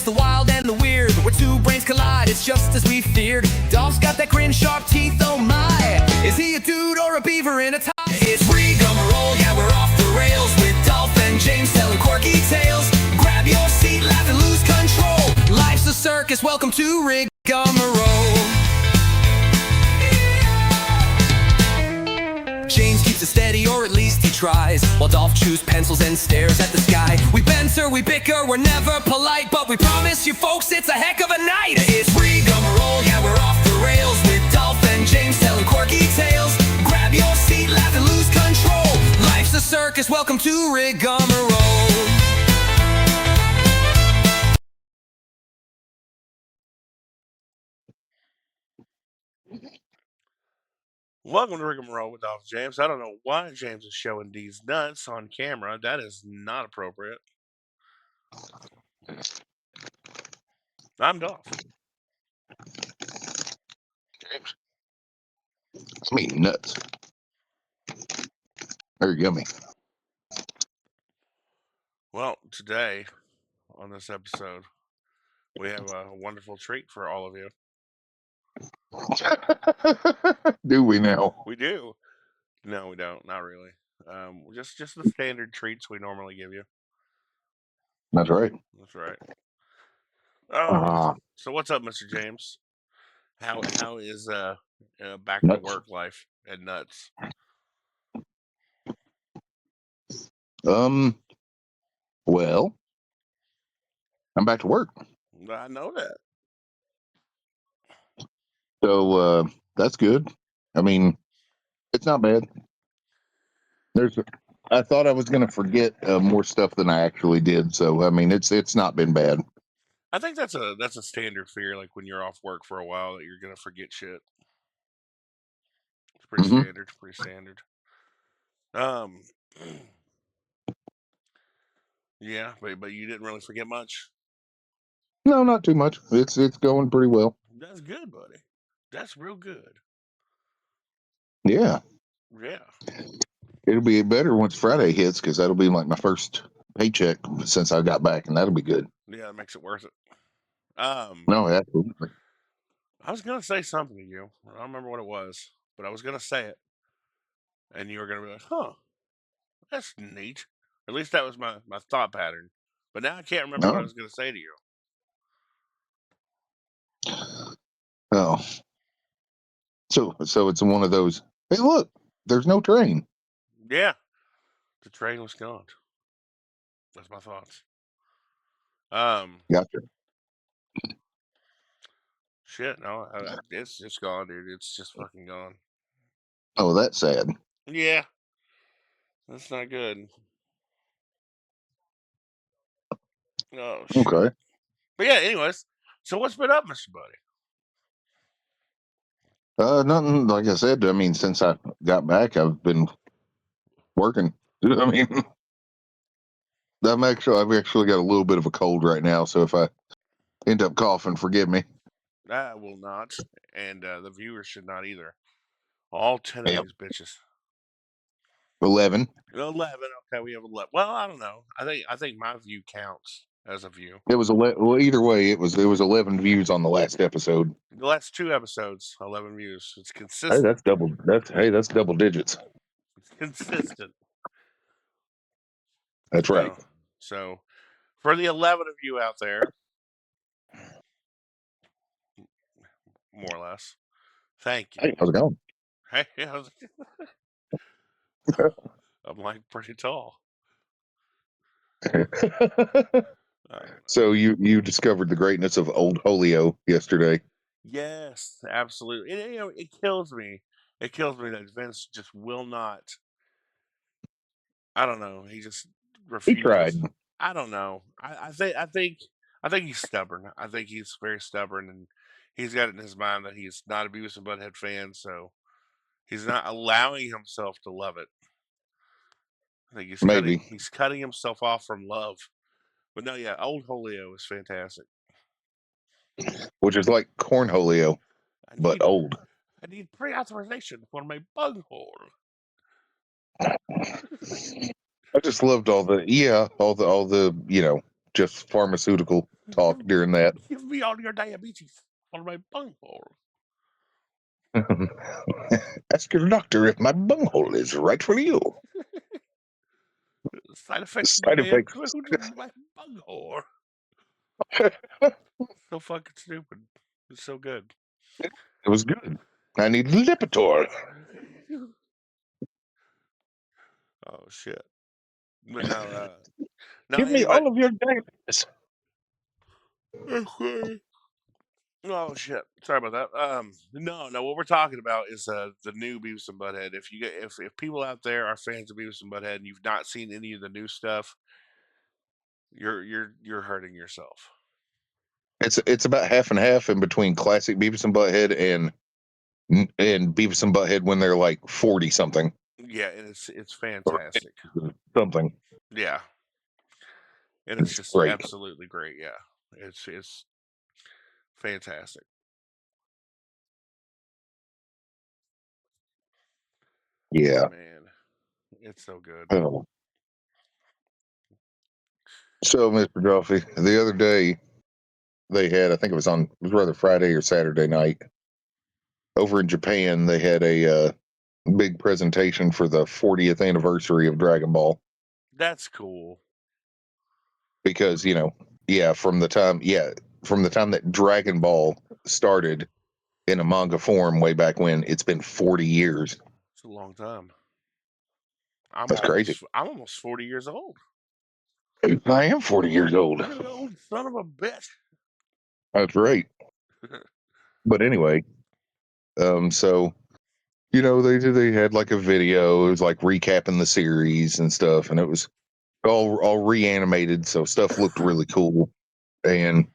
is the wild and the weird, where two brains collide, it's just as we feared. Dolph's got that grin, sharp teeth, oh my. Is he a dude or a beaver in a tie? It's Rigamarole, yeah, we're off the rails, with Dolph and James telling quirky tales. Grab your seat, laugh and lose control. Life's a circus, welcome to Rigamarole. James keeps it steady, or at least he tries, while Dolph chews pencils and stares at the sky. We banter, we bicker, we're never polite, but we promise you folks it's a heck of a night. It's Rigamarole, yeah, we're off the rails, with Dolph and James telling quirky tales. Grab your seat, laugh and lose control. Life's a circus, welcome to Rigamarole. Welcome to Rigamarole with Dolph and James. I don't know why James is showing these nuts on camera. That is not appropriate. I'm Dolph. James. I mean nuts. They're yummy. Well, today on this episode, we have a wonderful treat for all of you. Do we now? We do. No, we don't. Not really. Just the standard treats we normally give you. That's right. That's right. Uh, So what's up, Mr. James? How is back Nuts. to work life at Nuts? Well, I'm back to work. I know that. So that's good. I mean, it's not bad. I thought I was going to forget more stuff than I actually did. So I mean, it's not been bad. I think that's a standard fear. Like when you're off work for a while, that you're gonna forget shit. It's pretty Mhm. standard. Pretty standard. Um, yeah, but you didn't really forget much. No, not too much. It's going pretty well. That's good, buddy. That's real good. Yeah, Yeah. it'll be better once Friday hits because that'll be like my first paycheck since I got back, and that'll be good. Yeah, it makes it worth it. No, absolutely. I was gonna say something to you. I don't remember what it was, but I was gonna say it, and you were gonna be like, "Huh, that's neat." At least that was my thought pattern. But now I can't remember what I No. was gonna say to you. Oh, so it's one of those. Hey, look, there's no train. Yeah, the train was gone. That's my thoughts. Gotcha. Shit, no, it's just gone, dude. It's just fucking gone. Oh, that's sad. Yeah, that's not good. Oh shit. Okay. But yeah, anyways. So what's been up, Mr. Buddy? Nothing. Like I said, I mean, since I got back, I've been working. I mean, I've actually got a little bit of a cold right now, so if I end up coughing, forgive me. I will not, and the viewers should not either. All 10 of Yep. these bitches. 11. 11. Okay, we have 11. Well, I don't know. I think my view counts as a view. It was well. Either way, it was 11 views on the last episode. The last 2 episodes, 11 views. It's Hey, consistent. that's double digits. It's consistent. That's right. So, for the 11 of you out there, more or less, thank you. Hey, how's it going? Hey, yeah, I'm like pretty tall. So you discovered the greatness of Old Holio yesterday. Yes, absolutely. And, it kills me. It kills me that Vince just will not. I don't know. He just refuses. He tried. I don't know. I think he's stubborn. I think he's very stubborn, and he's got it in his mind that he's not a Beavis and Butthead fan, so he's not allowing himself to love it. I think he's cutting himself off from love. But no, yeah, Old Holio is fantastic. Which is like cornholio, but old. I need pre-authorization for my bunghole. I just loved all the just pharmaceutical talk during that. Give me all your diabetes on my bunghole. Ask your doctor if my bunghole is right for you. Side effects Side may effects. include my bunghole. So fucking stupid. It's so good. It was good. I need Lipitor. Oh shit. But now Give me anybody. all of your diabetes. Oh shit! Sorry about that. No. What we're talking about is the new Beavis and Butthead. If people out there are fans of Beavis and Butthead and you've not seen any of the new stuff, you're hurting yourself. It's about half and half in between classic Beavis and Butthead and Beavis and Butthead when they're like 40 something Yeah, and it's or fantastic. something. Yeah, and it's It's just great. absolutely great. Yeah, it's fantastic. Yeah. Man, it's so good. Oh. So, Mr. Duffy, the other day they had, I think it was rather Friday or Saturday night over in Japan. They had a big presentation for the 40th anniversary of Dragon Ball That's cool. because yeah, from the time that Dragon Ball started in a manga form way back when, it's been 40 years. It's a long time. I'm That's crazy. almost I'm almost 40 years old. I am 40 years old. You're the old son of a bitch. That's right. But anyway, so they had like a video. It was like recapping the series and stuff, and it was all reanimated, so stuff looked really cool. And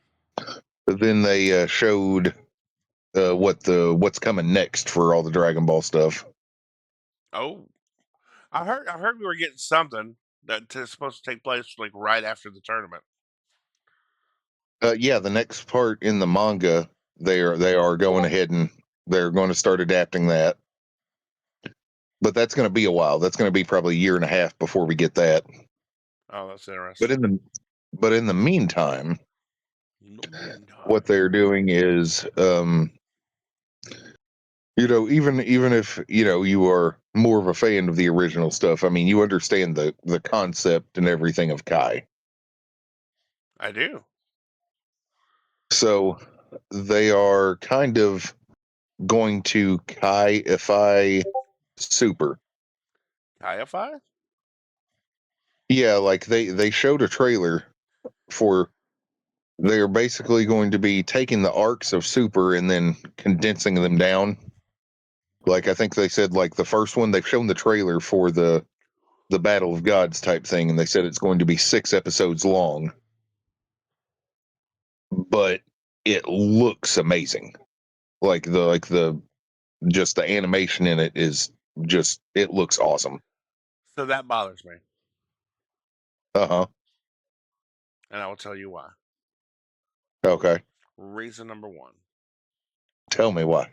then they showed what's coming next for all the Dragon Ball stuff. Oh, I heard we were getting something that's supposed to take place like right after the tournament. Yeah, the next part in the manga, they are going ahead and they're going to start adapting that, but that's going to be a while. That's going to be probably a year and a half before we get that. Oh, that's But interesting. in the meantime, In the what meantime, they're doing is, even if you are more of a fan of the original stuff, I mean, you understand the concept and everything of Kai. I do. So they are kind of going to Kai-ify Super. Kaifai? Yeah, like they showed a trailer for they're basically going to be taking the arcs of Super and then condensing them down. Like I think they said like the first one they've shown the trailer for the Battle of Gods type thing, and they said it's going to be 6 episodes long, but it looks amazing. Like the just the animation in it is just it looks awesome. So that bothers me, Uh-huh. and I will tell you why. Okay. Reason number one: Tell me why.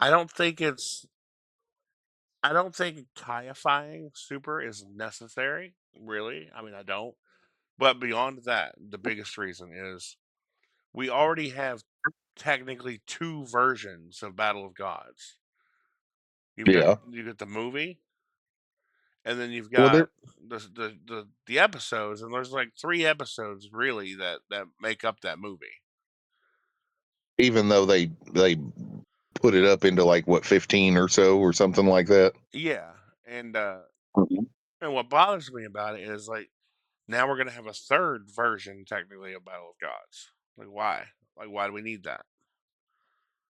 I don't think it's. I don't think kaifying super is necessary. Really, I mean, I don't. But beyond that, the biggest reason is we already have technically two versions of Battle of Gods. Yeah. You got the movie, and then you've Well, there got the episodes, and there's like three episodes really that make up that movie. even though they put it up into like what 15 or so or something like that. Yeah, and Mhm. and what bothers me about it is like now we're gonna have a third version technically of Battle of Gods. Like why? Like why do we need that?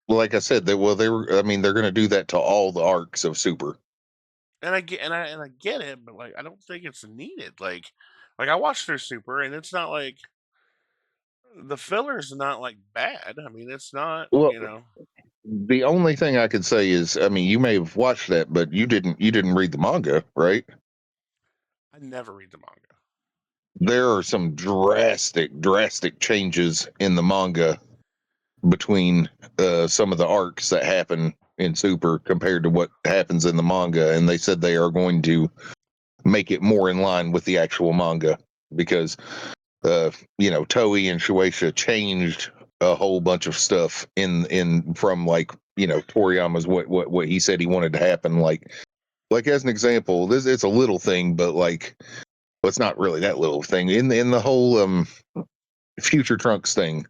Like I said, they were. I mean, they're going to do that to all the arcs of Super. And I get it, but like I don't think it's needed. Like I watched through Super, and it's not like the filler's not like bad. I mean, it's not, Well, the only thing I could say is, I mean, you may have watched that, but you didn't read the manga, right? I never read the manga. There are some drastic changes in the manga between some of the arcs that happen in Super compared to what happens in the manga, and they said they are going to make it more in line with the actual manga because Toei and Shueisha changed a whole bunch of stuff in from like Toriyama's what he said he wanted to happen. Like as an example, this it's a little thing, but like well, it's not really that little thing in the whole Future Trunks thing.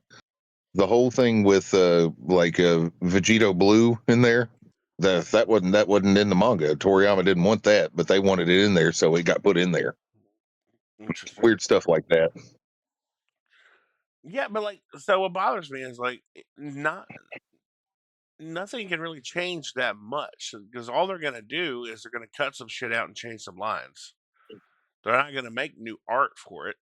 The whole thing with Vegito Blue in there. That wasn't in the manga. Toriyama didn't want that, but they wanted it in there, so it got put in there. Interesting. Weird stuff like that. Yeah, but like, so what bothers me is like, nothing can really change that much because all they're gonna do is they're gonna cut some shit out and change some lines. They're not gonna make new art for it.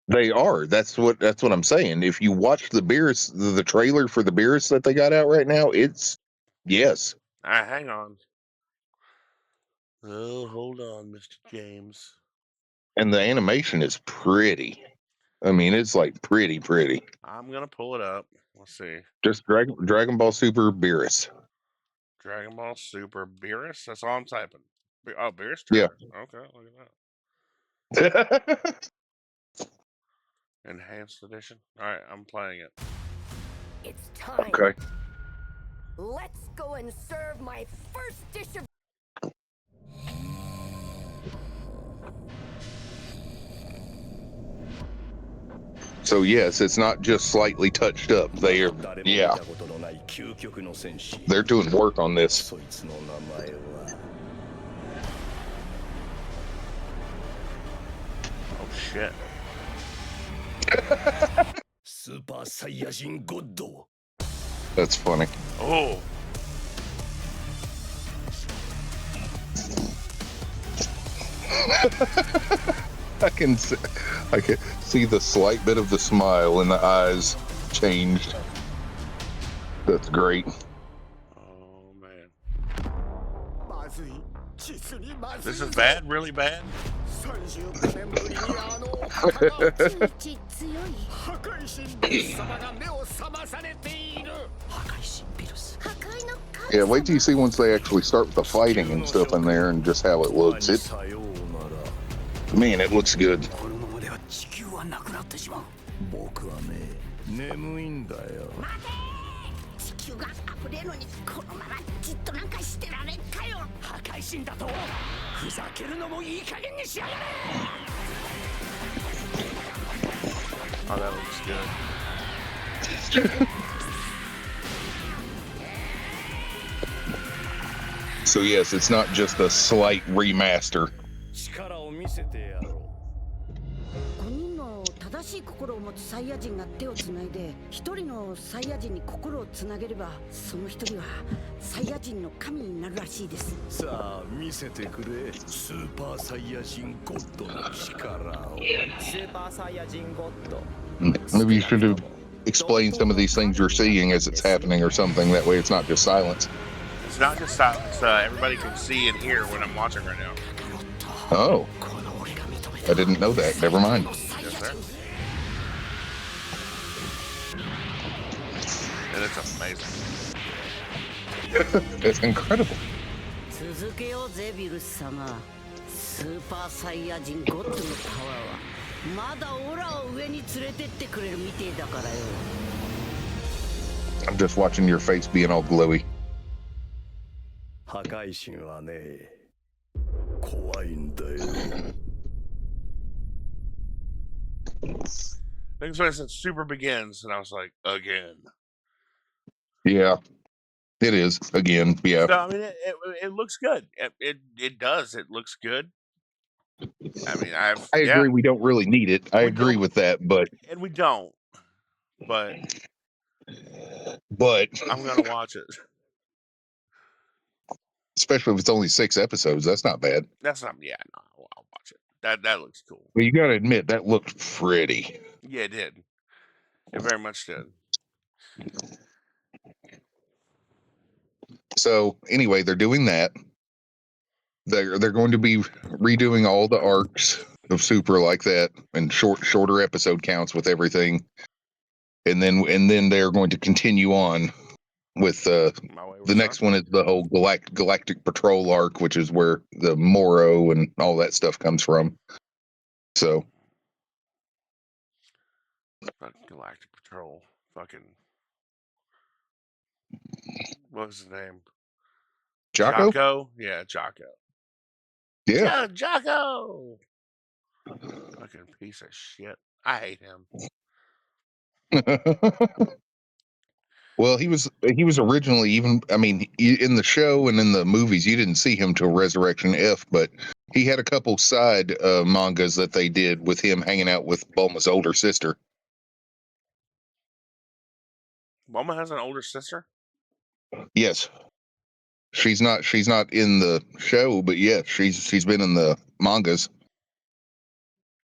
They are. That's what I'm saying. If you watch the trailer for the Beerus that they got out right now, it's yes. All right, hang on. Oh, hold on, Mr. James. And the animation is pretty. I mean, it's like pretty. I'm gonna pull it up. Let's see. Just Dragon Ball Super Beerus. Dragon Ball Super Beerus. That's all I'm typing. Oh, Beerus Yeah. trailer. Okay, look at that. Enhanced edition. All right, I'm playing it. It's time. Okay. Let's go and serve my first dish of. So yes, it's not just slightly touched up. They're doing work on this. Oh shit. Super Saiyajin God. That's funny. Oh. I can see the slight bit of the smile in the eyes changed. That's great. Oh man. This is bad? Really bad? Yeah, wait till you see once they actually start with the fighting and stuff in there and just how it looks. Man, it looks good. Oh, that looks good. So yes, it's not just a slight remaster. 5人の正しい心を持つサイヤ人が手をつないで一人のサイヤ人に心をつなげればその一人はサイヤ人の神になるらしいです。さあ見せてくれスーパーサイヤ人ゴッドの力を。スーパーサイヤ人ゴッド。Maybe you should have explained some of these things you're seeing as it's happening or something. That way it's not just silence. It's not just silence. Everybody can see and hear what I'm watching right now. Oh. I didn't know that. Never mind. Yes, sir. And it's amazing. It's incredible. 続けようぜビルス様。スーパーサイヤ人ゴッドのパワーはまだオラを上に連れてってくれるみてえだからよ。I'm just watching your face being all glowy. 破壊神はね怖いんだよ。I think so. Since Super begins, and I was like, again. Yeah, it is again. Yeah. So I mean, it looks good. It does. It looks good. I mean, I agree. We don't really need it. I agree with that, but and we don't. But I'm gonna watch it. Especially if it's only 6 episodes, that's not bad. That's not. Yeah, no, I'll watch it. That looks cool. Well, you gotta admit that looked pretty. Yeah, it did. It very much did. So anyway, they're doing that. They're going to be redoing all the arcs of Super like that and shorter episode counts with everything, and then they're going to continue on with the next one is the whole galactic patrol arc, which is where the Moro and all that stuff comes from. So Fucking Galactic Patrol. Fucking. What was his name? Jocko? Jocko? Yeah, Jocko. Yeah. Jocko! Fucking piece of shit. I hate him. Well, he was originally even. I mean, in the show and in the movies, you didn't see him till Resurrection F, but he had a couple side mangas that they did with him hanging out with Bulma's older sister. Bulma has an older sister? Yes, she's not in the show, but yeah, she's been in the mangas.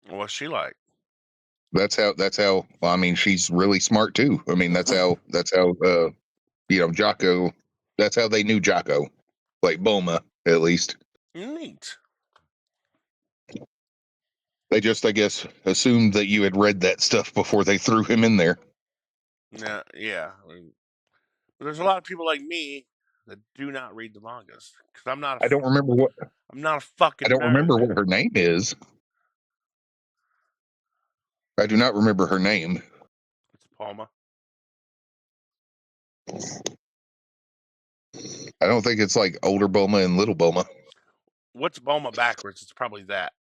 What's she like? That's how. Well, I mean, she's really smart too. I mean, that's how Jocko. That's how they knew Jocko, like Bulma at least. Neat. They just, I guess, assumed that you had read that stuff before they threw him in there. Yeah. I mean, but there's a lot of people like me that do not read the mangas because I'm not. I don't remember what I'm not a fucking I don't nerd. remember what her name is. I do not remember her name. It's Bulma. I don't think it's like older Bulma and little Bulma. What's Bulma backwards? It's probably that.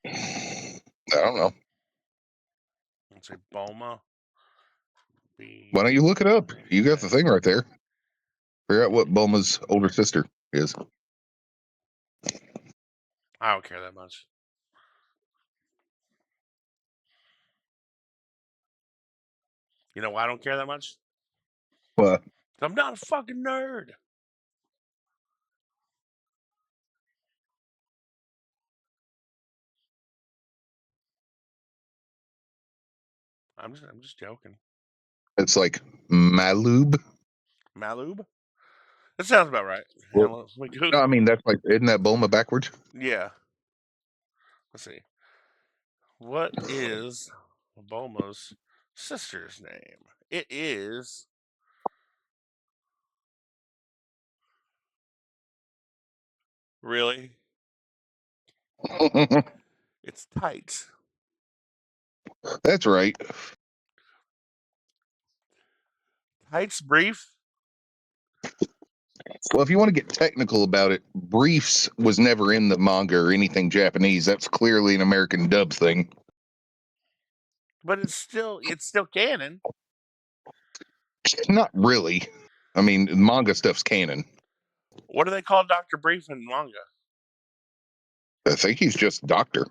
I don't know. Let's say Bulma. Why don't you look it up? You got the thing right there. Figure out what Bulma's older sister is. I don't care that much. You know why I don't care that much? Well, I'm not a fucking nerd. I'm just joking. it's like Maloob. Maloob? That sounds about right. Well, Let me go. no, I mean that's like, isn't that Bulma backwards? Yeah. Let's see. What is Bulma's sister's name? It is. Really? It's Tights. That's right. Tights Brief? Well, if you want to get technical about it, Briefs was never in the manga or anything Japanese. That's clearly an American dub thing. But it's still canon. Not really. I mean, manga stuff's canon. What do they call Dr. Brief in manga? I think he's just Doctor.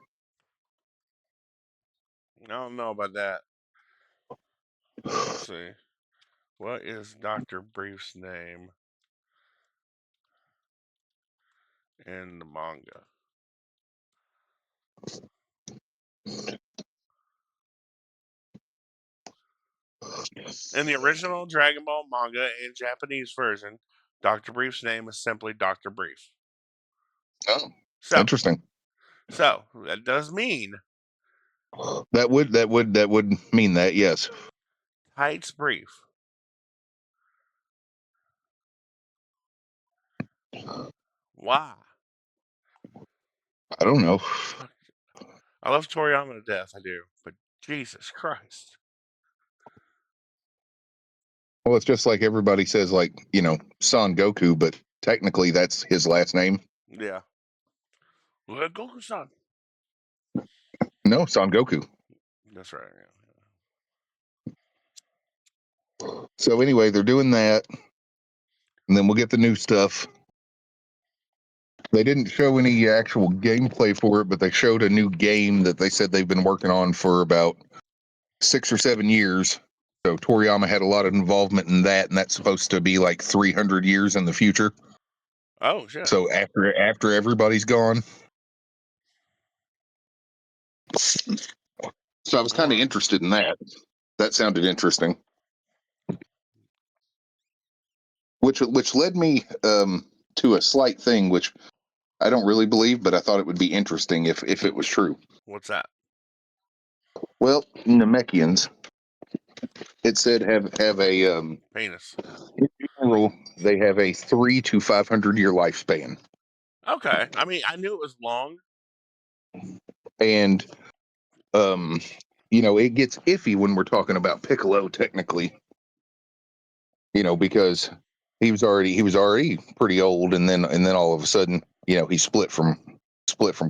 I don't know about that. Let's see. What is Dr. Brief's name in the manga? In the original Dragon Ball manga and Japanese version, Dr. Brief's name is simply Dr. Brief. Oh, So, interesting. so that does mean That would mean that, yes. Tights Brief. Why? I don't know. I love Toriyama to death, I do, but Jesus Christ. Well, it's just like everybody says, like, Son Goku, but technically that's his last name. Yeah. Well, Goku-san. No, Son Goku. That's right. Yeah. So anyway, they're doing that, and then we'll get the new stuff. They didn't show any actual gameplay for it, but they showed a new game that they said they've been working on for about 6 or 7 years. So Toriyama had a lot of involvement in that, and that's supposed to be like 300 years in the future. Oh shit. So after everybody's gone. So I was kind of interested in that. That sounded interesting. Which led me to a slight thing, which I don't really believe, but I thought it would be interesting if it was true. What's that? Well, Namekians, it said have a Penis. in general, they have a 300 to 500 year lifespan, Okay. I mean, I knew it was long. and it gets iffy when we're talking about Piccolo technically. Because he was already pretty old, and then all of a sudden, he split from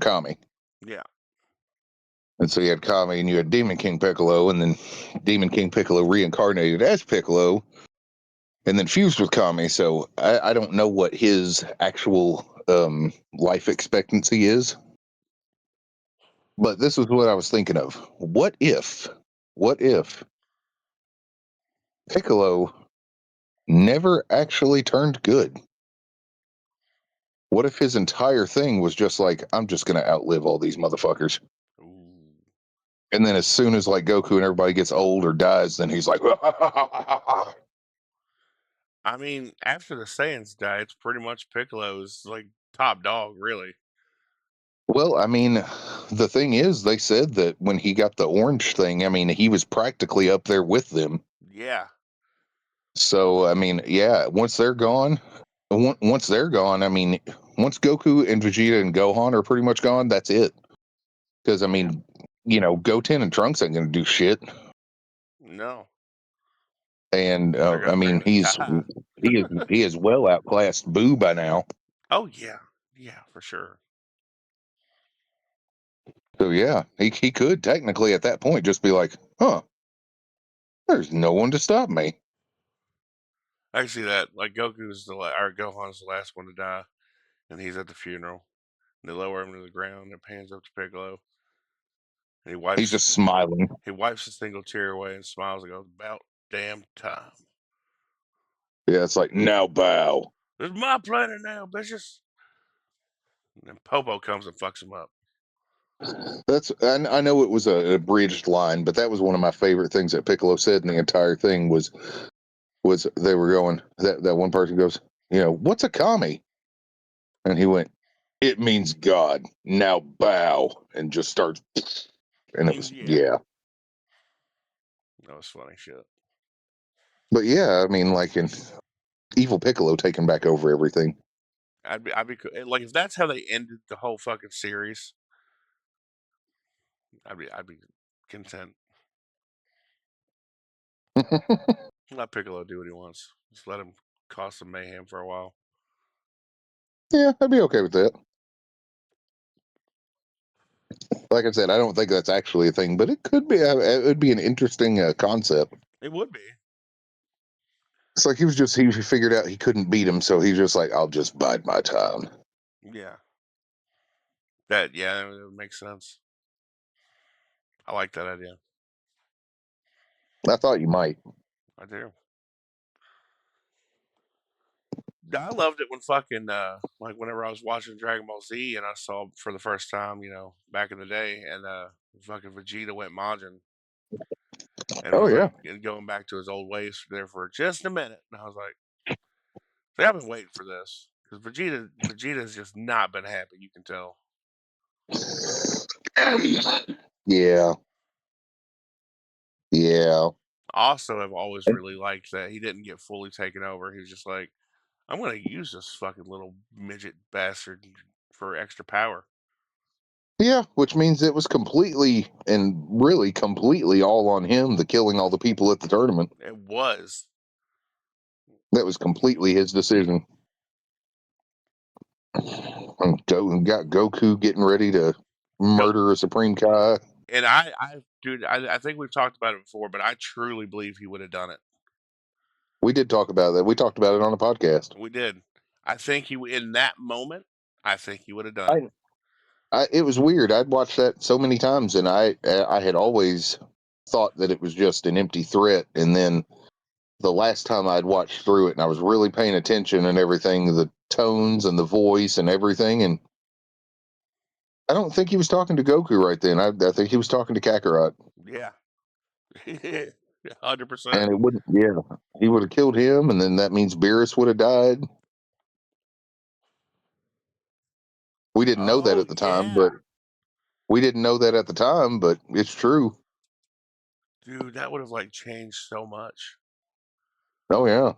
Kami. Yeah. And so you had Kami and you had Demon King Piccolo, and then Demon King Piccolo reincarnated as Piccolo and then fused with Kami. So I don't know what his actual life expectancy is. But this is what I was thinking of. What if Piccolo never actually turned good? What if his entire thing was just like, I'm just going to outlive all these motherfuckers? Ooh. And then as soon as like Goku and everybody gets old or dies, then he's like, I mean, after the Saiyans die, it's pretty much Piccolo's like top dog, really. well, I mean, the thing is, they said that when he got the orange thing, I mean, he was practically up there with them. Yeah. So, I mean, yeah, once they're gone, I mean, once Goku and Vegeta and Gohan are pretty much gone, that's it. Because, I mean, Goten and Trunks ain't going to do shit. No. And, They're I mean, gonna die. he is well outclassed Boo by now. Oh yeah. Yeah, for sure. So, yeah, he could technically at that point just be like, huh, there's no one to stop me. I can see that. Like Goku's or Gohan's the last one to die, and he's at the funeral. And they lower him to the ground and pans up to Piccolo, and He's just smiling. he wipes a single tear away and smiles and goes, "About damn time. Yeah, it's like, now bow. This is my planet now, bitches." And then Popo comes and fucks him up. I know it was a abridged line, but that was one of my favorite things that Piccolo said in the entire thing was they were going, that one person goes, what's a kami? And he went, it means God. Now bow, and just starts, and it was yeah. That was funny shit. But yeah, I mean, like in evil Piccolo taking back over everything. I'd be like, if that's how they ended the whole fucking series, I'd be content. Let Piccolo do what he wants. Just let him cause some mayhem for a while. Yeah, I'd be okay with that. Like I said, I don't think that's actually a thing, but it could be. It would be an interesting concept. It would be. It's like he figured out he couldn't beat him, so he's just like, I'll just bide my time. Yeah. That would make sense. I like that idea. I thought you might. I do. I loved it when fucking like whenever I was watching Dragon Ball Z and I saw for the first time, back in the day, and fucking Vegeta went Majin and Oh was yeah. like going back to his old ways there for just a minute, and I was like, see, I've been waiting for this because Vegeta's just not been happy. You can tell. Yeah. Yeah. Also, I've always really liked that he didn't get fully taken over. He was just like, I'm gonna use this fucking little midget bastard for extra power. Yeah, which means it was completely and really completely all on him, the killing all the people at the tournament. It was. That was completely his decision. And got Goku getting ready to No, murder a Supreme Kai. and dude, I think we've talked about it before, but I truly believe he would have done it. We did talk about that. We talked about it on the podcast. We did. I think in that moment, I think he would have done it. It was weird. I'd watched that so many times, and I had always thought that it was just an empty threat. And then the last time I'd watched through it, and I was really paying attention and everything, the tones and the voice and everything, and I don't think he was talking to Goku right then. I think he was talking to Kakarot. Yeah, 100%. And it wouldn't. Yeah, he would have killed him, and then that means Beerus would have died. We didn't know that Oh at the time, yeah, but it's true. dude, that would have like changed so much. Oh yeah.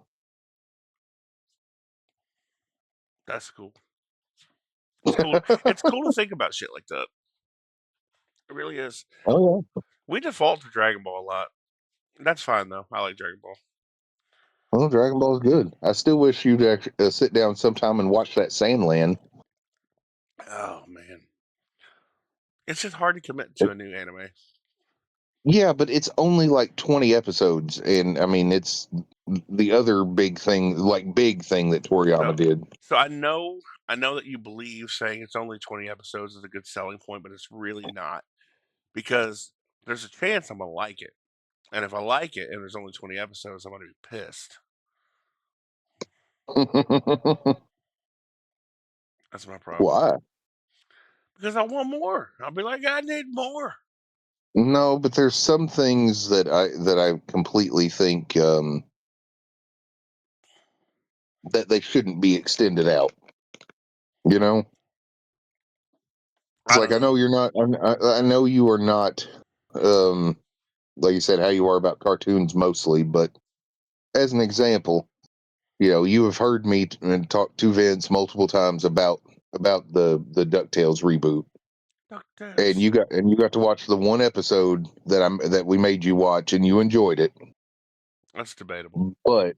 That's cool. It's cool. It's cool to think about shit like that. It really is. Oh We default to Dragon Ball a lot. That's fine though. I like Dragon Ball. Well, Dragon Ball is good. I still wish you'd actually, sit down sometime and watch that Sandland. Oh man, it's just hard to commit to a new anime. Yeah, but it's only like 20 episodes, and I mean, it's the other big thing that Toriyama So, did. so I know that you believe saying it's only 20 episodes is a good selling point, but it's really not because there's a chance I'm gonna like it, and if I like it and there's only 20 episodes, I'm gonna be pissed. That's my problem Why? because I want more. I'll be like, I need more. No, but there's some things that I completely think that they shouldn't be extended out. You know, it's I like don't I know. know you're not. I know you are not. Um, like you said, how you are about cartoons mostly, but as an example, you have heard me and talk to Vince multiple times about the DuckTales reboot, and DuckTales. you got to watch the one episode that we made you watch, and you enjoyed it, That's debatable. but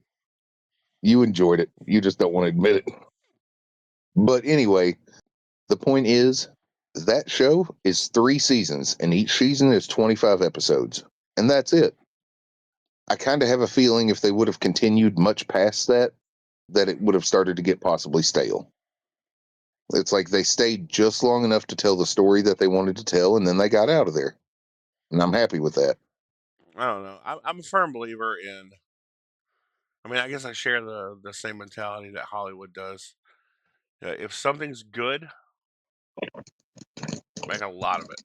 you enjoyed it. You just don't want to admit it. But anyway, the point is that show is 3 seasons, and each season is 25 episodes, and that's it. I kind of have a feeling if they would have continued much past that it would have started to get possibly stale. It's like they stayed just long enough to tell the story that they wanted to tell, and then they got out of there. And I'm happy with that. I don't know. I'm a firm believer in. I mean, I guess I share the same mentality that Hollywood does. If something's good, make a lot of it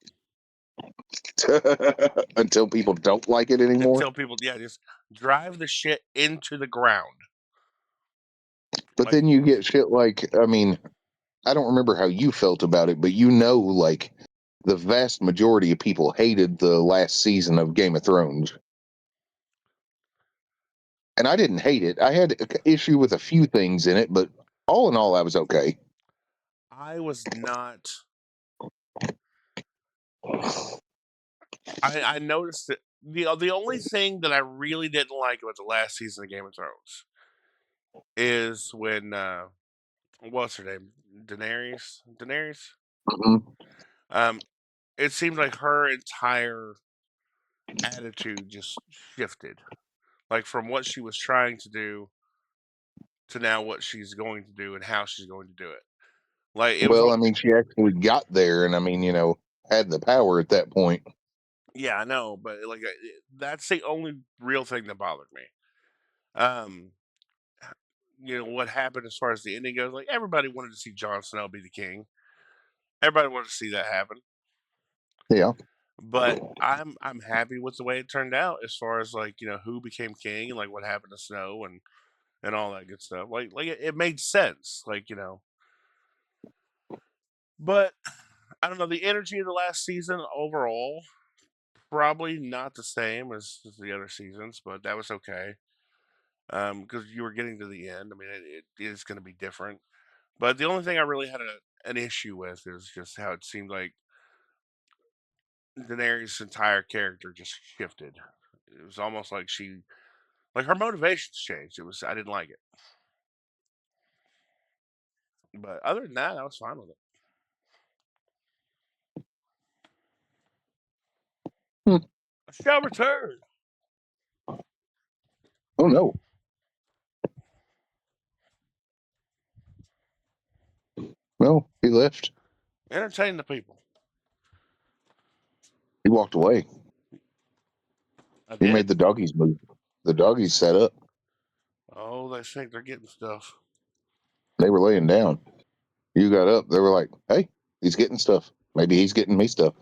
Until people don't like it anymore. until people, yeah, just drive the shit into the ground. But Like, then you get shit like, I mean, I don't remember how you felt about it, but like the vast majority of people hated the last season of Game of Thrones. And I didn't hate it. I had an issue with a few things in it, but all in all, I was okay. I was not. I noticed that the only thing that I really didn't like about the last season of Game of Thrones is when what's her name, Daenerys. Mhm. Um, it seemed like her entire attitude just shifted, like from what she was trying to do to now what she's going to do and how she's going to do it. Like it was Well, all, I mean, she actually got there, and I mean, had the power at that point. yeah, I know, but like that's the only real thing that bothered me. Um, what happened as far as the ending goes. Like everybody wanted to see Jon Snow be the king. Everybody wanted to see that happen. Yeah. But I'm happy with the way it turned out as far as like who became king and like what happened to Snow and all that good stuff. Like it made sense. But I don't know, the energy of the last season overall probably not the same as the other seasons, but that was okay because you were getting to the end. I mean, it is going to be different. But the only thing I really had an issue with is just how it seemed like Daenerys' entire character just shifted. It was almost like like her motivations changed. I didn't like it. But other than that, I was fine with it. Hmm. I shall return. Oh no. No, he left. Entertain the people. He walked away. I He did. made the doggies move. The doggies sat up. Oh, they think they're getting stuff. They were laying down. You got up. They were like, "Hey, he's getting stuff. Maybe he's getting me stuff."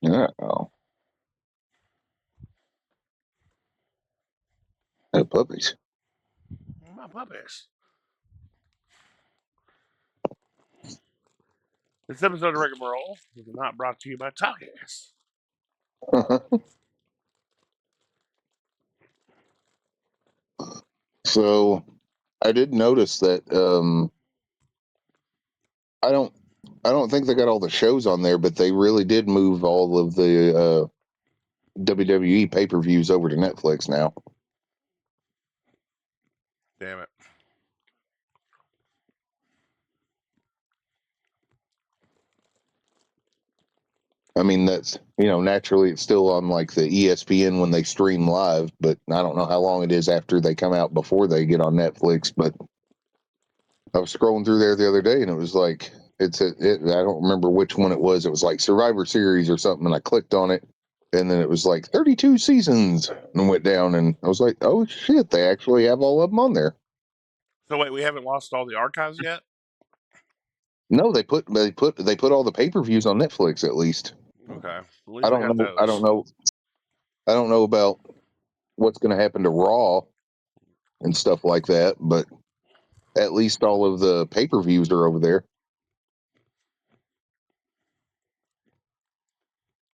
Yeah. Oh, hey, puppies. My puppies. This episode of Rigamarole is not brought to you by Talkies. So I did notice that. I don't think they got all the shows on there, but they really did move all of the WWE pay-per-views over to Netflix now. Damn it. I mean, that's, naturally it's still on like the ESPN when they stream live, but I don't know how long it is after they come out before they get on Netflix. But I was scrolling through there the other day and it was like, I don't remember which one it was. It was like Survivor Series or something. And I clicked on it and then it was like 32 seasons and went down. And I was like, oh shit, they actually have all of them on there. So wait, we haven't lost all the archives yet? No, they put all the pay-per-views on Netflix at least. Okay. At least I we don't got know. I those. don't know. I don't know about what's going to happen to Raw and stuff like that, but at least all of the pay-per-views are over there.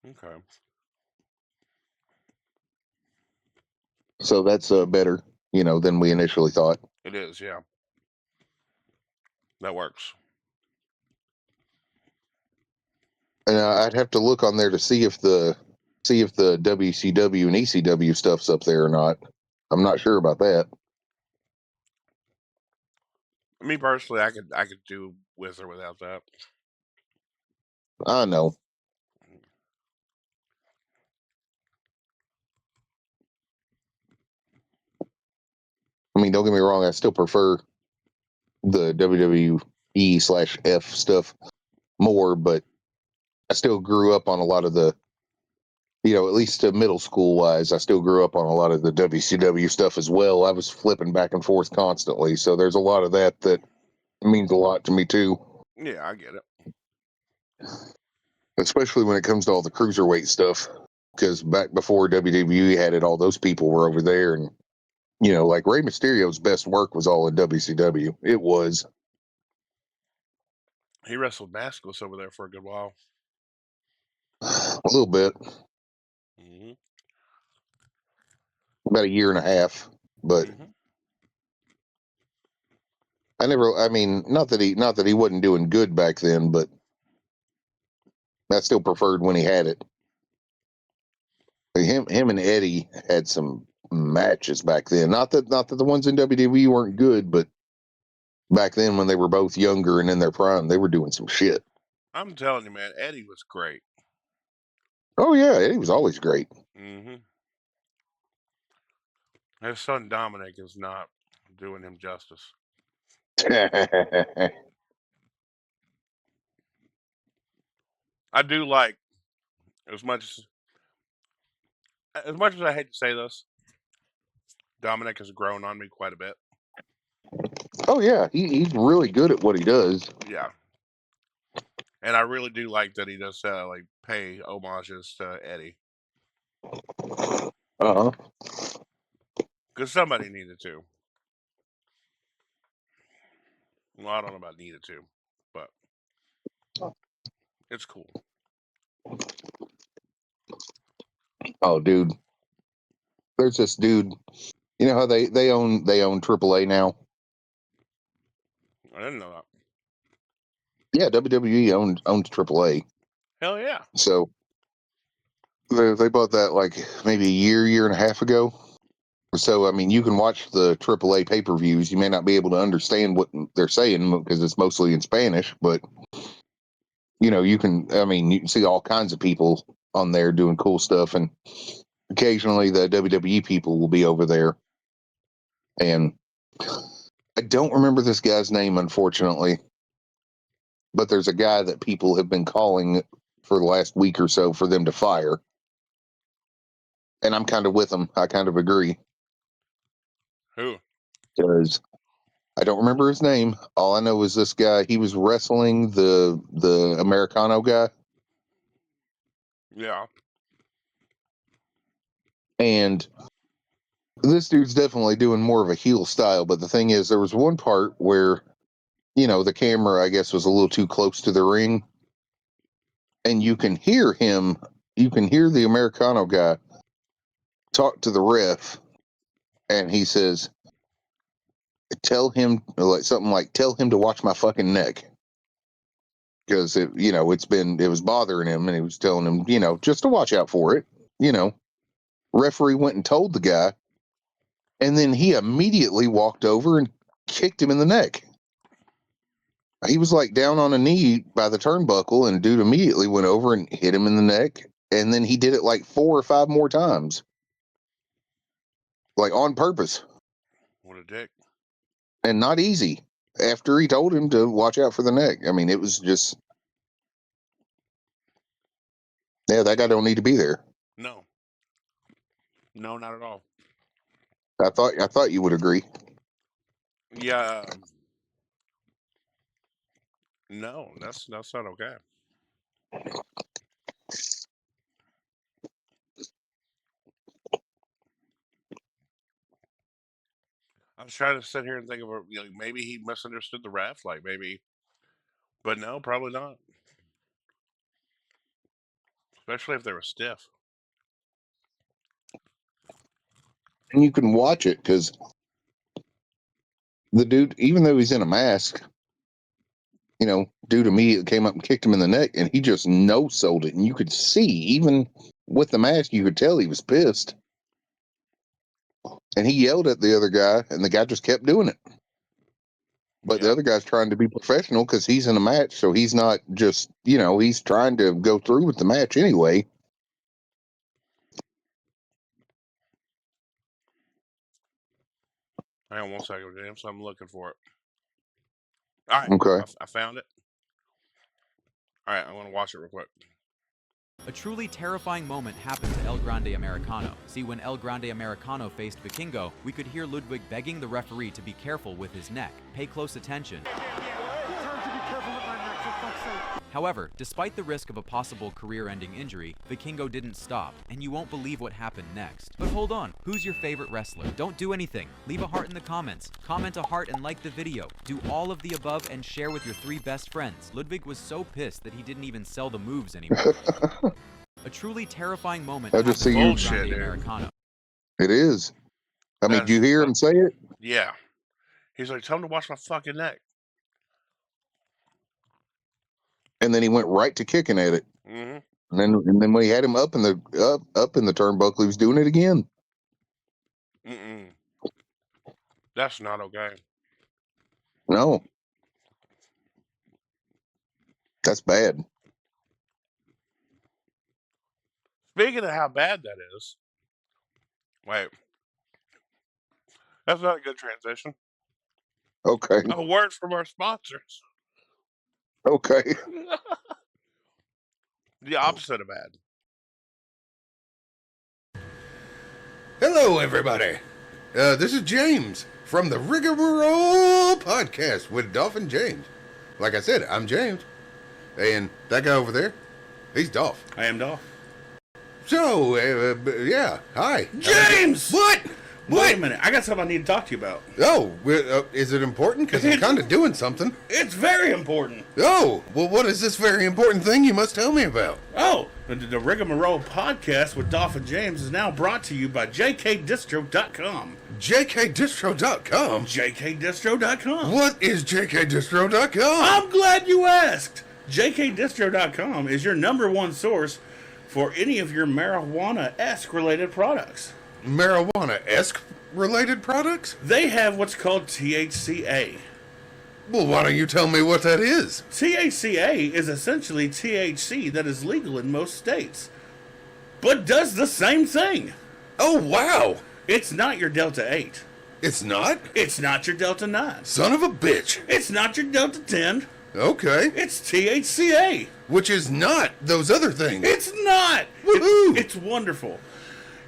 Okay. So that's better, than we initially thought. It is, yeah. That works. And I'd have to look on there to see if the WCW and ECW stuff's up there or not. I'm not sure about that. Me personally, I could do with or without that. I know. I mean, don't get me wrong. I still prefer the WWE/F stuff more, but I still grew up on a lot of the, at least middle school wise, I still grew up on a lot of the WCW stuff as well. I was flipping back and forth constantly. So there's a lot of that means a lot to me too, Yeah, I get it. especially when it comes to all the cruiserweight stuff. Because back before WWE had it, all those people were over there. And, like Rey Mysterio's best work was all in WCW. It was. He wrestled maskless over there for a good while. A little bit. Mm-hmm. About a year and a half. But I mean, not that he wasn't doing good back then, but I still preferred when he had it. Him and Eddie had some matches back then. Not that the ones in WWE weren't good, but back then when they were both younger and in their prime, they were doing some shit. I'm telling you, man, Eddie was great. Oh yeah, Eddie was always great. Mm-hmm. His son Dominic is not doing him justice. I do like as much as I hate to say this, Dominic has grown on me quite a bit. Oh yeah, he's really good at what he does. Yeah, and I really do like that he does like pay homages to Eddie Uh huh. because somebody needed to. Well, I don't know about needed to, but it's cool. Oh dude, there's this dude. You know how they own AAA now? I didn't know that. Yeah, WWE owns AAA. Hell yeah. So they bought that like maybe a year and a half ago. So I mean, you can watch the AAA pay-per-views. You may not be able to understand what they're saying because it's mostly in Spanish, but you can. I mean, you can see all kinds of people on there doing cool stuff, and occasionally the WWE people will be over there. And I don't remember this guy's name, unfortunately, but there's a guy that people have been calling for the last week or so for them to fire, and I'm kind of with them. I kind of agree Who? because I don't remember his name. All I know is this guy. He was wrestling the Americano guy, Yeah. and this dude's definitely doing more of a heel style. But the thing is, there was one part where the camera, I guess, was a little too close to the ring, and you can hear him. You can hear the Americano guy talk to the ref, and he says, tell him like something like tell him to watch my fucking neck. Because it was bothering him, and he was telling him, just to watch out for it. Referee went and told the guy, and then he immediately walked over and kicked him in the neck. He was like down on a knee by the turnbuckle, and dude immediately went over and hit him in the neck, and then he did it like 4 or 5 more times, like on purpose. What a dick. And not easy. After he told him to watch out for the neck. I mean, it was just, yeah, that guy don't need to be there. No, not at all. I thought you would agree. Yeah. No, that's not okay. I was trying to sit here and think of maybe he misunderstood the ref, like maybe, but no, probably not. Especially if they were stiff. And you can watch it because the dude, even though he's in a mask, dude immediately came up and kicked him in the neck, and he just no-sold it. And you could see, even with the mask, you could tell he was pissed. And he yelled at the other guy, and the guy just kept doing it. But the other guy's trying to be professional because he's in a match, so he's not just, he's trying to go through with the match anyway. Hang on one second, James. I'm looking for it. All right. Okay. I found it. All right, I want to watch it real quick. A truly terrifying moment happened to El Grande Americano. See, when El Grande Americano faced Vikingo, we could hear Ludwig begging the referee to be careful with his neck. Pay close attention. However, despite the risk of a possible career-ending injury, Vikingo didn't stop, and you won't believe what happened next. But hold on, who's your favorite wrestler? Don't do anything. Leave a heart in the comments. Comment a heart and like the video. Do all of the above and share with your 3 best friends. Ludwig was so pissed that he didn't even sell the moves anymore. A truly terrifying moment I just happened see to you- El Grande Bullshit, dude. Americano. It is. I mean, That's- do you hear him say it? Yeah. He's like, tell him to watch my fucking neck. And then he went right to kicking at it. Mm-hmm. And then when he had him up in the turnbuckle, he was doing it again. Mm-mm. That's not okay. No. That's bad. Speaking of how bad that is, wait. That's not a good transition. Okay. A word from our sponsors. Okay. The opposite of bad. Hello, everybody. This is James from the Rigamarole podcast with Dolph and James. Like I said, I'm James. And that guy over there, he's Dolph. I am Dolph. So, yeah, hi. James! What? Wait a minute. I got something I need to talk to you about. Oh, is it important? Because I'm kind of doing something. It's very important. Oh, well, what is this very important thing you must tell me about? Oh, the Rigamarole podcast with Dolph and James is now brought to you by jkdistro.com. jkdistro.com? jkdistro.com. What is jkdistro.com? I'm glad you asked. jkdistro.com is your #1 source for any of your marijuana-esque related products. Marijuana-esque related products? They have what's called THCA. Well, why don't you tell me what that is? THCA is essentially THC that is legal in most states, but does the same thing. Oh, wow. It's not your Delta 8. It's not? It's not your Delta 9. Son of a bitch. It's not your Delta 10. Okay. It's THCA. Which is not those other things. It's not. Woohoo! It's wonderful.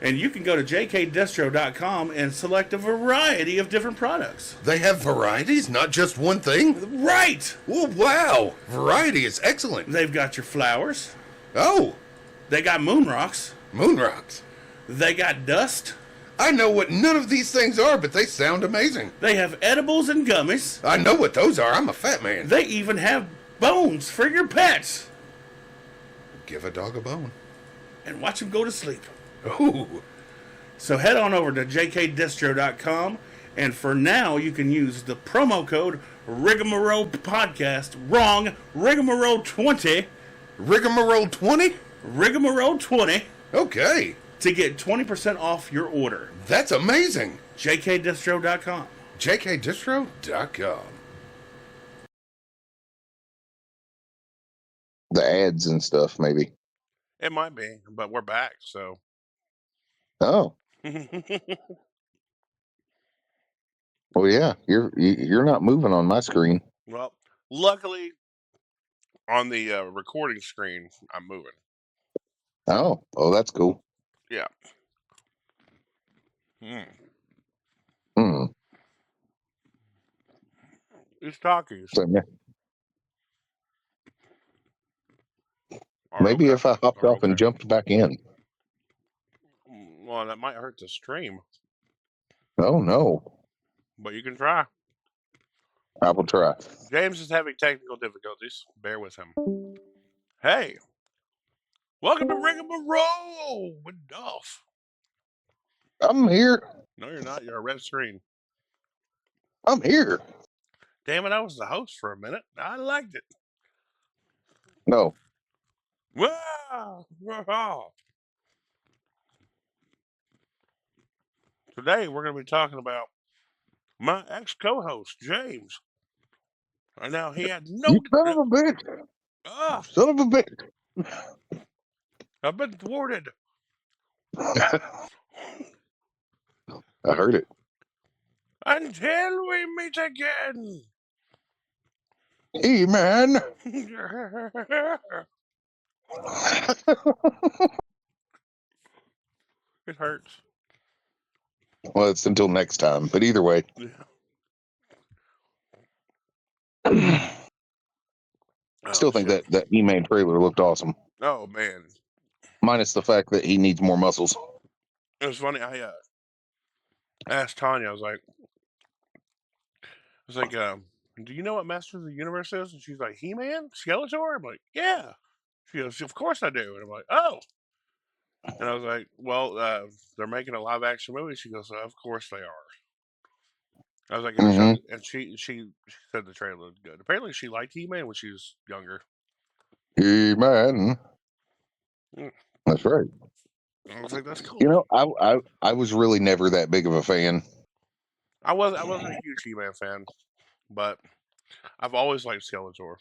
And you can go to jkdistro.com and select a variety of different products. They have varieties, not just one thing? Right. Oh, wow. Variety is excellent. They've got your flowers. Oh, They got moon rocks. moon rocks. They got dust. I know what none of these things are, but they sound amazing. They have edibles and gummies. I know what those are. I'm a fat man. They even have bones for your pets. Give a dog a bone. And watch them go to sleep. Ooh. So head on over to jkdistro.com And for now, you can use the promo code Rigamarole Podcast. Wrong, Rigamarole 20. Rigamarole 20? Rigamarole 20 Okay. to get 20% off your order. That's amazing. jkdistro.com. jkdistro.com. The ads and stuff, maybe. It might be, but we're back, so. Oh, well, yeah. You're not moving on my screen. Well, luckily, on the recording screen, I'm moving. Oh, that's cool. Yeah. Hmm. Hmm. These talkies. So, are maybe okay. if I hopped Are off and okay. jumped back in. Well, that might hurt the stream, Oh no, but you can try. I will try. James is having technical difficulties. Bear with him. Hey, welcome to Rigamarole with Dolph. I'm here. No, you're not. You're a red screen. I'm here. Damn it, I was the host for a minute. I liked it. No. Wow. Today, we're going to be talking about my ex-co-host, James. And now he had no... You son of a bitch. Son of a bitch. I've been thwarted. I heard it. Until we meet again. Hey, man. It hurts. Well, it's until next time. But either way. Still think that E-Man trailer looked awesome. Oh, man. Minus the fact that he needs more muscles. It was funny. I asked Tanya, I was like, do you know what Master of the Universe is? And she's like, He-Man? Skeletor? I'm like, yeah. She goes, of course I do. And I'm like, oh. And I was like, well, they're making a live action movie. She goes, of course they are. I was like, and she said the trailer looked good. Apparently she liked He-Man when she was younger. He-Man. That's right. I was like, that's cool. You know, I was really never that big of a fan. I wasn't a huge He-Man fan, but I've always liked Skeletor.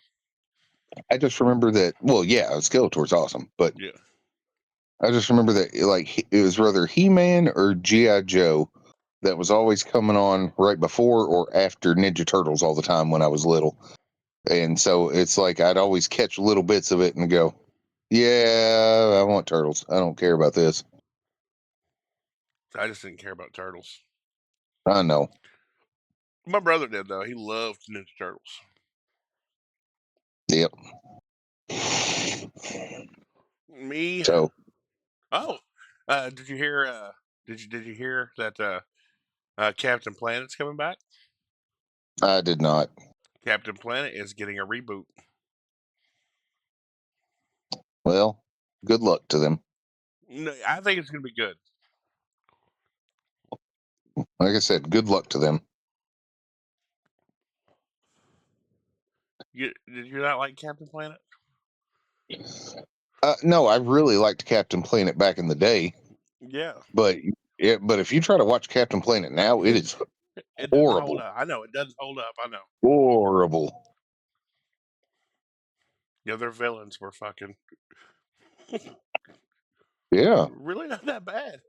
I just remember that. Well, yeah, Skeletor's awesome, but yeah, I just remember that it was rather He-Man or G.I. Joe that was always coming on right before or after Ninja Turtles all the time when I was little, and so it's like I'd always catch little bits of it and go, "Yeah, I want Turtles. I don't care about this." I just didn't care about Turtles. I know. My brother did though. He loved Ninja Turtles. Yep. Me. So. Oh, did you hear? Did you hear that Captain Planet's coming back? I did not. Captain Planet is getting a reboot. Well, good luck to them. No, I think it's going to be good. Like I said, good luck to them. Did you not like Captain Planet? No, I really liked Captain Planet back in the day. Yeah. But if you try to watch Captain Planet now, it is horrible. I know it doesn't hold up. I know. Horrible. Yeah, their villains were fucking. Yeah. Really not that bad.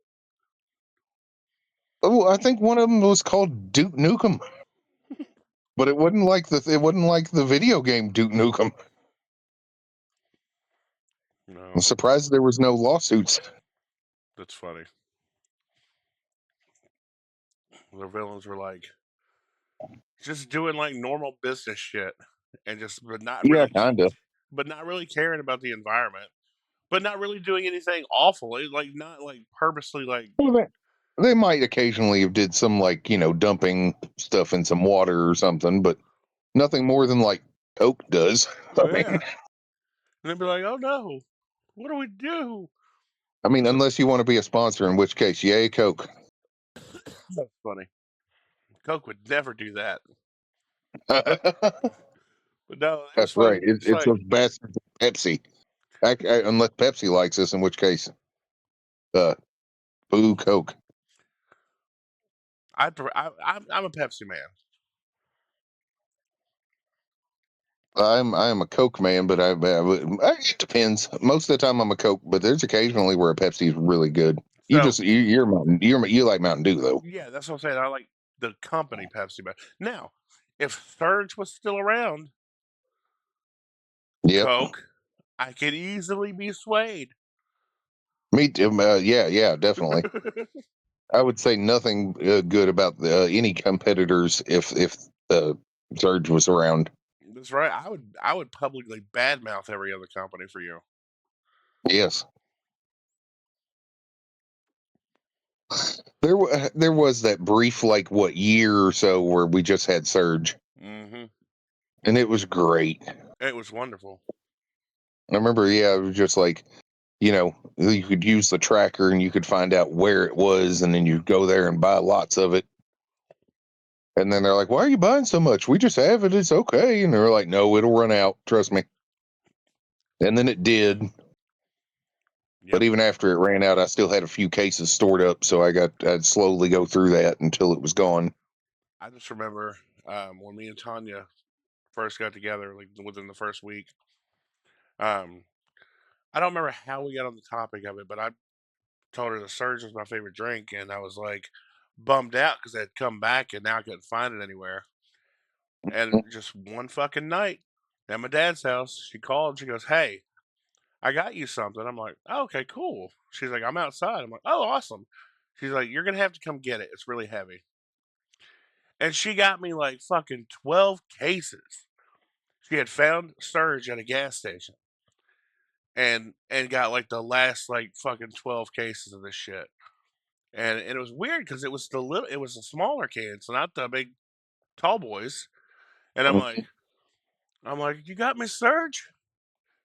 Oh, I think one of them was called Duke Nukem, but it wasn't like the video game Duke Nukem. No. I'm surprised there was no lawsuits. That's funny. Their villains were like just doing like normal business shit, and but not really caring about the environment, but not really doing anything awful. Like not like purposely like. They might occasionally have did some dumping stuff in some water or something, but nothing more than like Coke does. And they'd be like, "Oh no, what do we do?" I mean, unless you want to be a sponsor, in which case, yay, Coke. That's funny. Coke would never do that. That's But no, it was right. fun. It's It's like, those bastards of Pepsi. Unless Pepsi likes us, in which case, uh, boo Coke. I'm a Pepsi man. I am a Coke man, but it depends. Most of the time I'm a Coke, but there's occasionally where a Pepsi is really good. So You like Mountain Dew though. yeah, that's what I'm saying. I like the company Pepsi better. Now, if Surge was still around, Yep, Coke, I could easily be swayed. me too. Yeah, definitely. I would say nothing good about any competitors if Surge was around. That's right. I would publicly badmouth every other company for you. Yes, there was that brief year or so where we just had Surge, Mm-hmm. and it was great. It was wonderful. I remember, yeah, it was just you could use the tracker and you could find out where it was, and then you'd go there and buy lots of it. And then they're like, "Why are you buying so much? We just have it. It's okay." And they're like, "No, it'll run out. Trust me." And then it did. But Yep. even after it ran out, I still had a few cases stored up, so I'd slowly go through that until it was gone. I just remember when me and Tanya first got together, like within the first week. Um, I don't remember how we got on the topic of it, but I told her the Surge was my favorite drink, and I was like bummed out because it had come back and now I couldn't find it anywhere. And just one fucking night at my dad's house, she called. And she goes, "Hey, I got you something." I'm like, "Oh, okay, cool." She's like, "I'm outside." I'm like, "Oh, awesome." She's like, "You're gonna have to come get it. It's really heavy." And she got me like fucking 12 cases. She had found Surge at a gas station and got like the last like fucking 12 cases of this shit. And it was weird because it was the smaller cans, not the big tall boys. And I'm like, "You got me Surge?"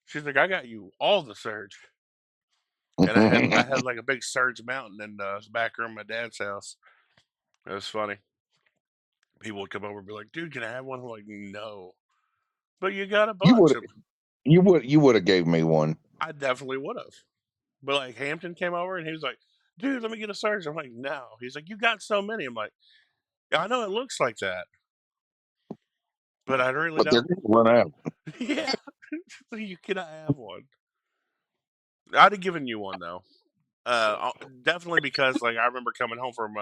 She's like, "I got you all the Surge." And I had like a big Surge mountain in the back room of my dad's house. It was funny. People would come over and be like, "Dude, can I have one?" I'm like, "No." But you got a you bunch would of you would have gave me one. I definitely would have. But like Hampton came over and he was like, "Dude, let me get a Surge." I'm like, "No." He's like, "You got so many." I'm like, "I know it looks like that, but I really But they're don't." going to run out. Yeah. You cannot have one. I'd have given you one though. Definitely because like I remember coming home from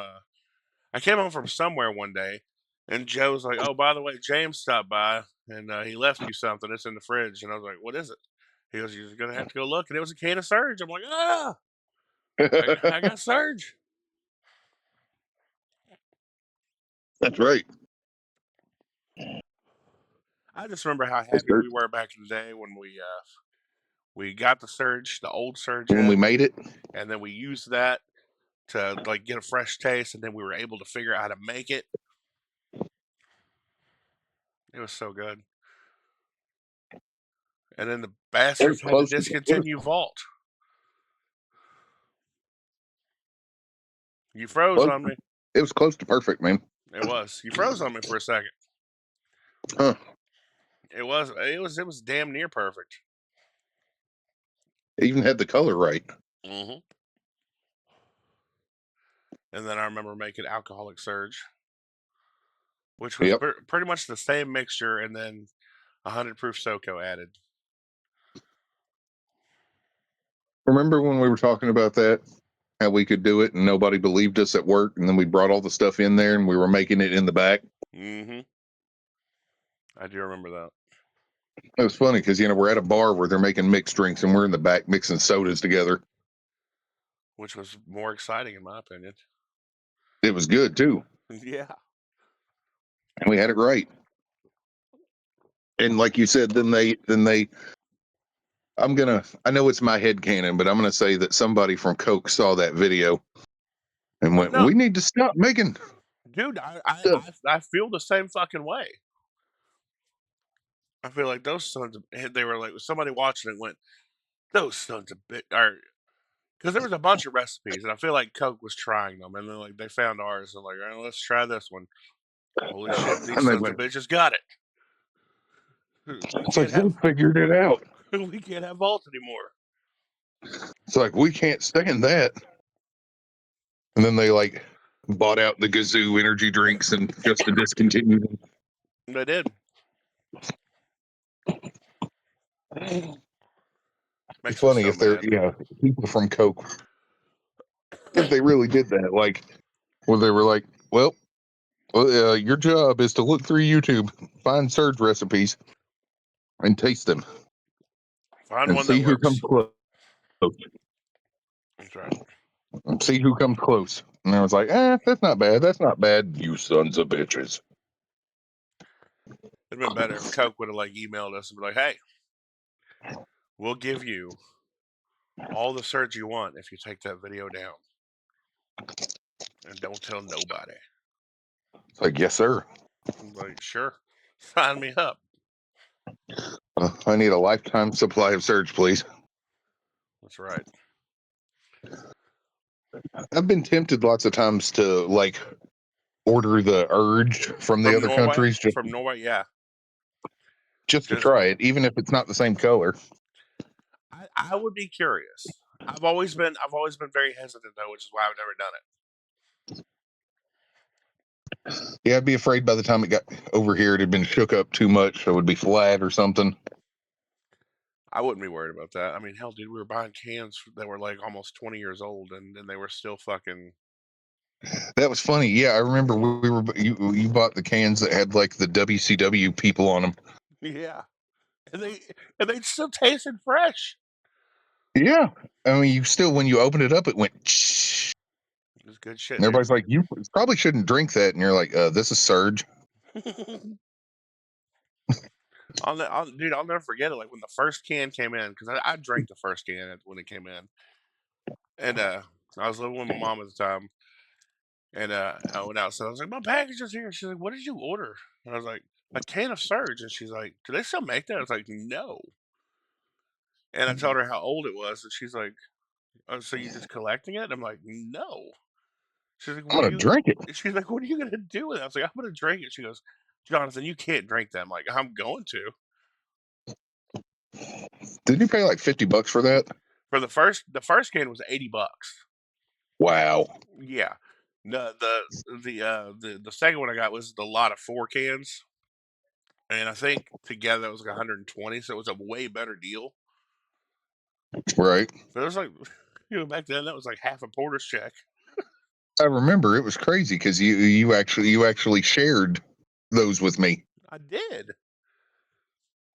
I came home from somewhere one day, and Joe's like, "Oh, by the way, James stopped by and he left you something. It's in the fridge." And I was like, "What is it?" He goes, "You're gonna have to go look." And it was a can of Surge. I'm like, "Ah, I got Surge." That's right. I just remember how It's happy dirt. we were back in the day when we got the Surge, the old Surge When we head, made it, and then we used that to like get a fresh taste, and then we were able to figure out how to make it. It was so good. And then the it was bastards had to close to discontinue Vault. You froze close, on me. it was close to perfect, man. It was. You froze on me for a second. Huh. It was damn near perfect. It even had the color right. Hmm. And then I remember making Alcoholic Surge, which was Yep. pretty much the same mixture, and then 100 proof SoCo added. Remember when we were talking about that? How we could do it and nobody believed us at work, and then we brought all the stuff in there and we were making it in the back. Hmm. I do remember that. It was funny because we're at a bar where they're making mixed drinks and we're in the back mixing sodas together. Which was more exciting in my opinion. It was good too, Yeah. and we had it right. And like you said, then they. I know it's my head canon, but I'm gonna say that somebody from Coke saw that video and went, No, "We need to stop making dude, stuff." I feel the same fucking way. I feel like those sons of they were like somebody watching it went, "Those sons of bitch," or because there was a bunch of recipes, and I feel like Coke was trying them, and then like they found ours and like, "All right, let's try this one." Holy shit, these And they sons of went, bitches got it. We it's like, can't they have figured it out. we can't have vault anymore. It's like, we can't stand that. And then they like bought out the Gazoo energy drinks and just to discontinue them. They did. It's Makes me funny so if they're, mad. people from Coke, if they really did that, like, where they were like, well, your job is to look through YouTube, find surge recipes, and taste them, Find and one that see who comes works. close. That's right. And see who comes close. And I was like, that's not bad. That's not bad, you sons of bitches. It'd been better if Coke would have like emailed us and be like, "Hey, we'll give you all the surge you want if you take that video down, and don't tell nobody." It's like, yes, sir. I'm like, sure, sign me up. I need a lifetime supply of surge, please. That's right. I've been tempted lots of times to like order the Urge from the From other Norway, countries yeah. just to Just try it, even if it's not the same color. I would be curious. I've always been very hesitant though, which is why I've never done it. Yeah, I'd be afraid by the time it got over here, it had been shook up too much, so it would be flat or something. I wouldn't be worried about that. I mean, hell, dude, we were buying cans that were like almost 20 years old, and they were still fucking. That was funny. Yeah, I remember you bought the cans that had like the WCW people on them. Yeah, and they still tasted fresh. Yeah, I mean, you still when you opened it up, it went. Shh. It was good shit, And dude. everybody's like, you probably shouldn't drink that, and you're like, this is Surge. Dude, I'll never forget it. Like when the first can came in, because I drank the first can when it came in, and I was living with my mom at the time, and I went outside. I was like, "My package is here." She's like, "What did you order?" And I was like, "A can of Surge," and she's like, "Do they still make that?" I was like, "No." And I told her how old it was, and she's like, "Oh, so you just collecting it?" And I'm like, "No." She's like, I'm "What are gonna you?" drink it. She's like, "What are you gonna do with it?" I was like, "I'm gonna drink it." She goes, "Jonathan, you can't drink that." I'm like, "I'm going to." Did you pay like $50 for that? For the first can was $80. Wow. Yeah. The second one I got was the lot of 4 cans, and I think together it was like 120, so it was a way better deal. Right. But it was like, back then that was like half a porter's check. I remember it was crazy because you actually shared those with me. I did.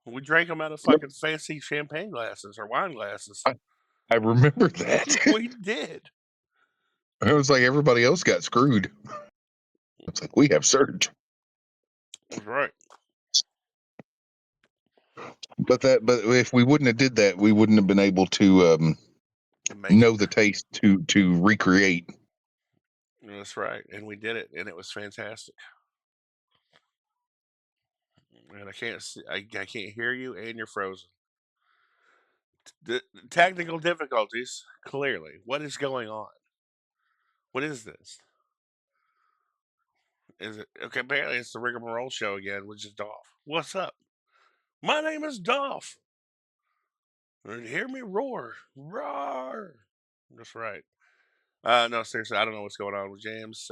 We drank them out of fucking fancy champagne glasses or wine glasses. I remember that. We did. It was like everybody else got screwed. It's like we have Surge. That's right. But if we wouldn't have did that, we wouldn't have been able to Make it. know the taste to recreate. That's right. And we did it, and it was fantastic. And I can't see, I can't hear you, and you're frozen. The technical difficulties. Clearly, what is going on? What is this? Is it okay? Apparently, it's the Rigamarole show again, which is Dolph. What's up? My name is Dolph. And hear me roar, roar. That's right. No, seriously, I don't know what's going on with James.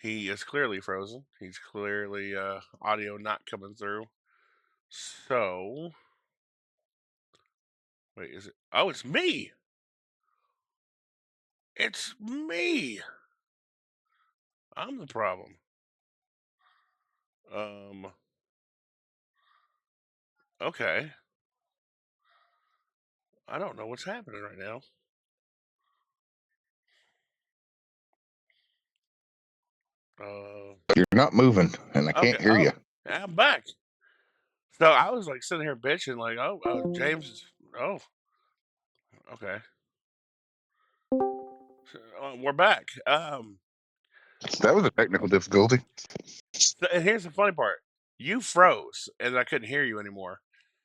He is clearly frozen. He's clearly audio not coming through. So, wait, is it? Oh, it's me. It's me. I'm the problem. Um. Okay. I don't know what's happening right now. You're not moving, and I Okay. can't hear you. Oh, I'm back. So I was like sitting here bitching, like, oh, James is. Oh, okay. So, we're back. That was a technical difficulty. And here's the funny part: you froze, and I couldn't hear you anymore.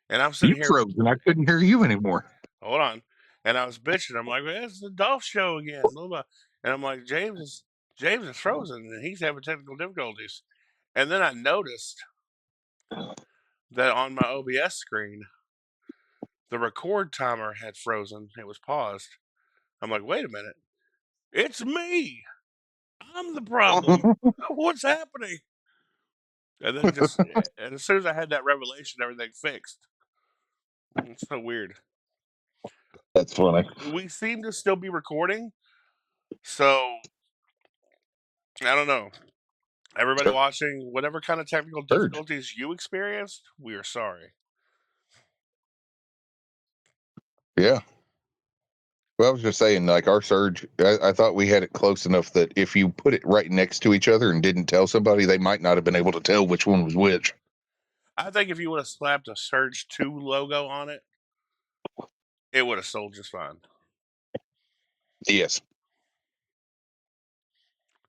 And I'm You sitting here. froze, and I couldn't hear you anymore. Hold on. And I was bitching. I'm like, well, it's the Dolph show again. Blah, blah. And I'm like, James is James is frozen and he's having technical difficulties. And then I noticed that on my OBS screen, the record timer had frozen. It was paused. I'm like, wait a minute. It's me. I'm the problem. What's happening? And then and as soon as I had that revelation, everything fixed. It's so weird. That's funny. We seem to still be recording, so I don't know. Everybody watching, whatever kind of technical difficulties you experienced, we are sorry. Yeah. Well, I was just saying, like our surge, I thought we had it close enough that if you put it right next to each other and didn't tell somebody, they might not have been able to tell which one was which. I think if you would have slapped a Surge 2 logo on it, it would have sold just fine. Yes.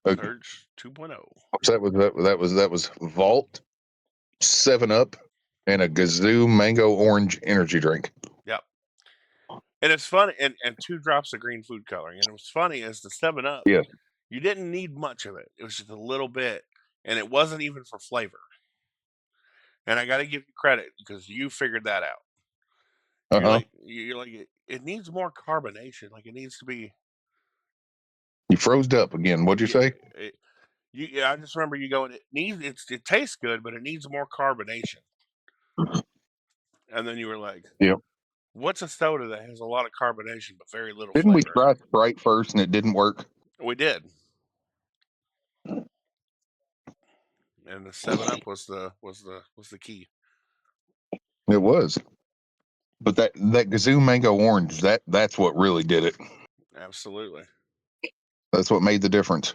Surge 2.0. So that was Vault, 7-Up, and a Gazoo Mango Orange energy drink. Yep. And it's funny, and 2 drops of green food coloring. And what's funny is the 7-Up, Yes. you didn't need much of it. It was just a little bit, and it wasn't even for flavor. And I got to give you credit because you figured that out. You're like it needs more carbonation. Like it needs to be. You froze up again. What'd you say? I just remember you going. It tastes good, but it needs more carbonation. And then you were like, "Yep." What's a soda that has a lot of carbonation but very little Didn't flavor? we try Sprite first and it didn't work? We did. And the 7-Up was the key. It was. But that Gazoo Mango Orange, that's what really did it. Absolutely. That's what made the difference.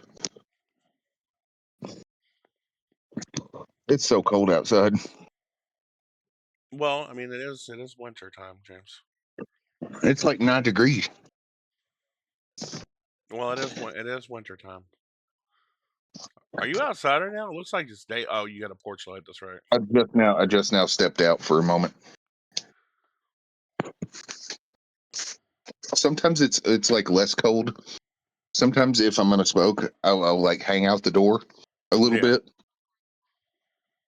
It's so cold outside. Well, I mean, it is winter time, James. It's like 9 degrees. Well, it is winter time. Are you outside right now? It looks like it's day. Oh, you got a porch light. That's right. I just now stepped out for a moment. Sometimes it's like less cold. Sometimes if I'm gonna smoke, I'll like hang out the door a little bit.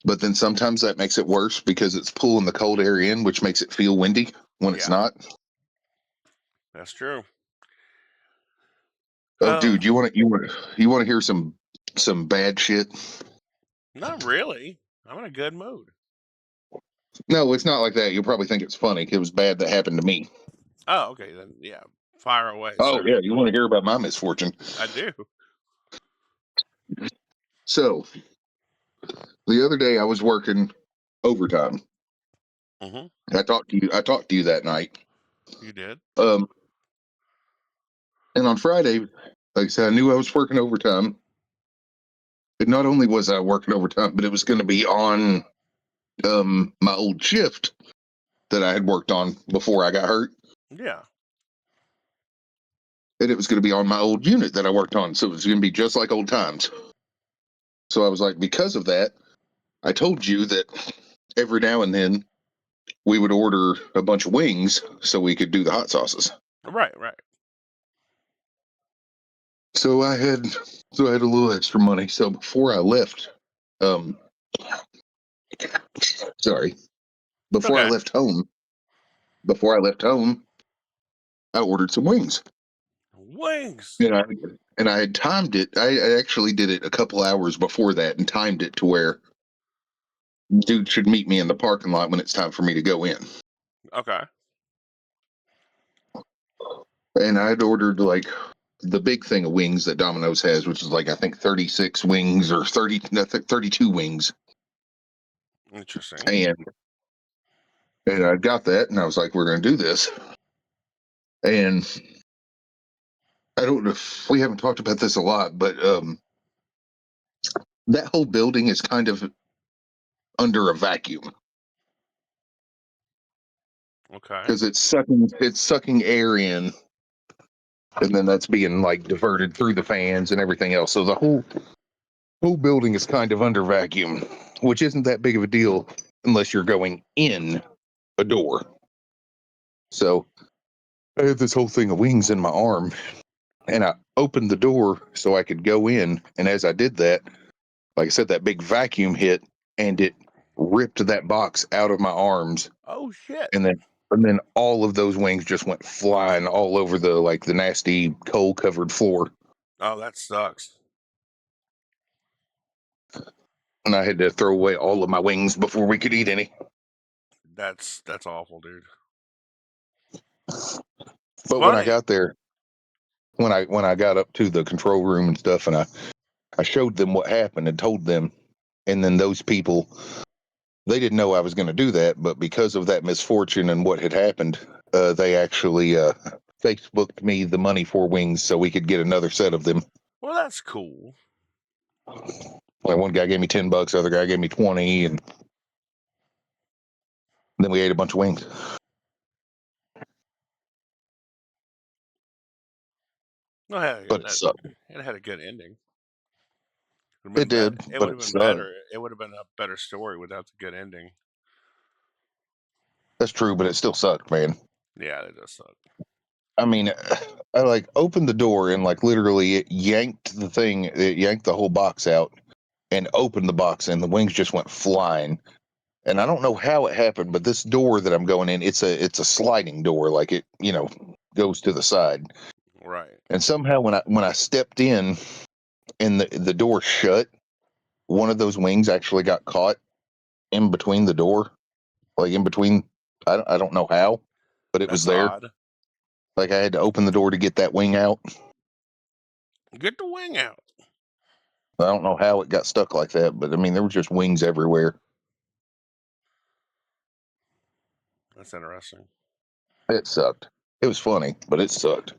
But then sometimes that makes it worse because it's pulling the cold air in, which makes it feel windy when it's not. That's true. Oh, dude, you want to hear some bad shit? Not really. I'm in a good mood. No, it's not like that. You'll probably think it's funny. It was bad that happened to me. Oh, okay. Then yeah, fire away. Oh, sir. yeah, you want to hear about my misfortune? I do. So, the other day I was working overtime. Mm-hmm. I talked to you that night. You did. And on Friday, like I said, I knew I was working overtime. But not only was I working overtime, but it was going to be on my old shift that I had worked on before I got hurt. Yeah. And it was going to be on my old unit that I worked on. So it was going to be just like old times. So I was like, because of that, I told you that every now and then we would order a bunch of wings so we could do the hot sauces. Right. So I had a little extra money. So before I left, before I left home, I ordered some wings. Wings. And I had timed it. I actually did it a couple hours before that and timed it to where dude should meet me in the parking lot when it's time for me to go in. Okay. And I had ordered like the big thing of wings that Domino's has, which is like I think 36 wings or 32 wings. Interesting. And I got that, and I was like, we're going to do this. And I don't know if we haven't talked about this a lot, but that whole building is kind of under a vacuum. Okay. Because it's sucking air in, and then that's being like diverted through the fans and everything else. So the whole building is kind of under vacuum, which isn't that big of a deal unless you're going in a door. So I had this whole thing of wings in my arm, and I opened the door so I could go in. And as I did that, like I said, that big vacuum hit and it ripped that box out of my arms. Oh shit! And then all of those wings just went flying all over the nasty coal covered floor. Oh, that sucks. And I had to throw away all of my wings before we could eat any. That's awful, dude. But when I Funny. got there, when I got up to the control room and stuff, and I showed them what happened and told them, and then those people, they didn't know I was going to do that, but because of that misfortune and what had happened, they actually Facebooked me the money for wings so we could get another set of them. Well, that's cool. Like one guy gave me $10, the other guy gave me 20, and then we ate a bunch of wings. No, hey, But it sucked. it had a good ending. It did, It but would have it been sucked. better. It would have been a better story without the good ending. That's true, but it still sucked, man. Yeah, it does suck. I mean, I like opened the door and like literally it yanked the whole box out and opened the box and the wings just went flying. And I don't know how it happened, but this door that I'm going in, it's a sliding door, like it, goes to the side. Right. And somehow when I stepped in and the door shut, one of those wings actually got caught in between the door, like in between. I don't know how, but it was That's there. odd. Like I had to open the door to get that wing out. Get the wing out. I don't know how it got stuck like that, but I mean there were just wings everywhere. That's interesting. It sucked. It was funny, but it sucked.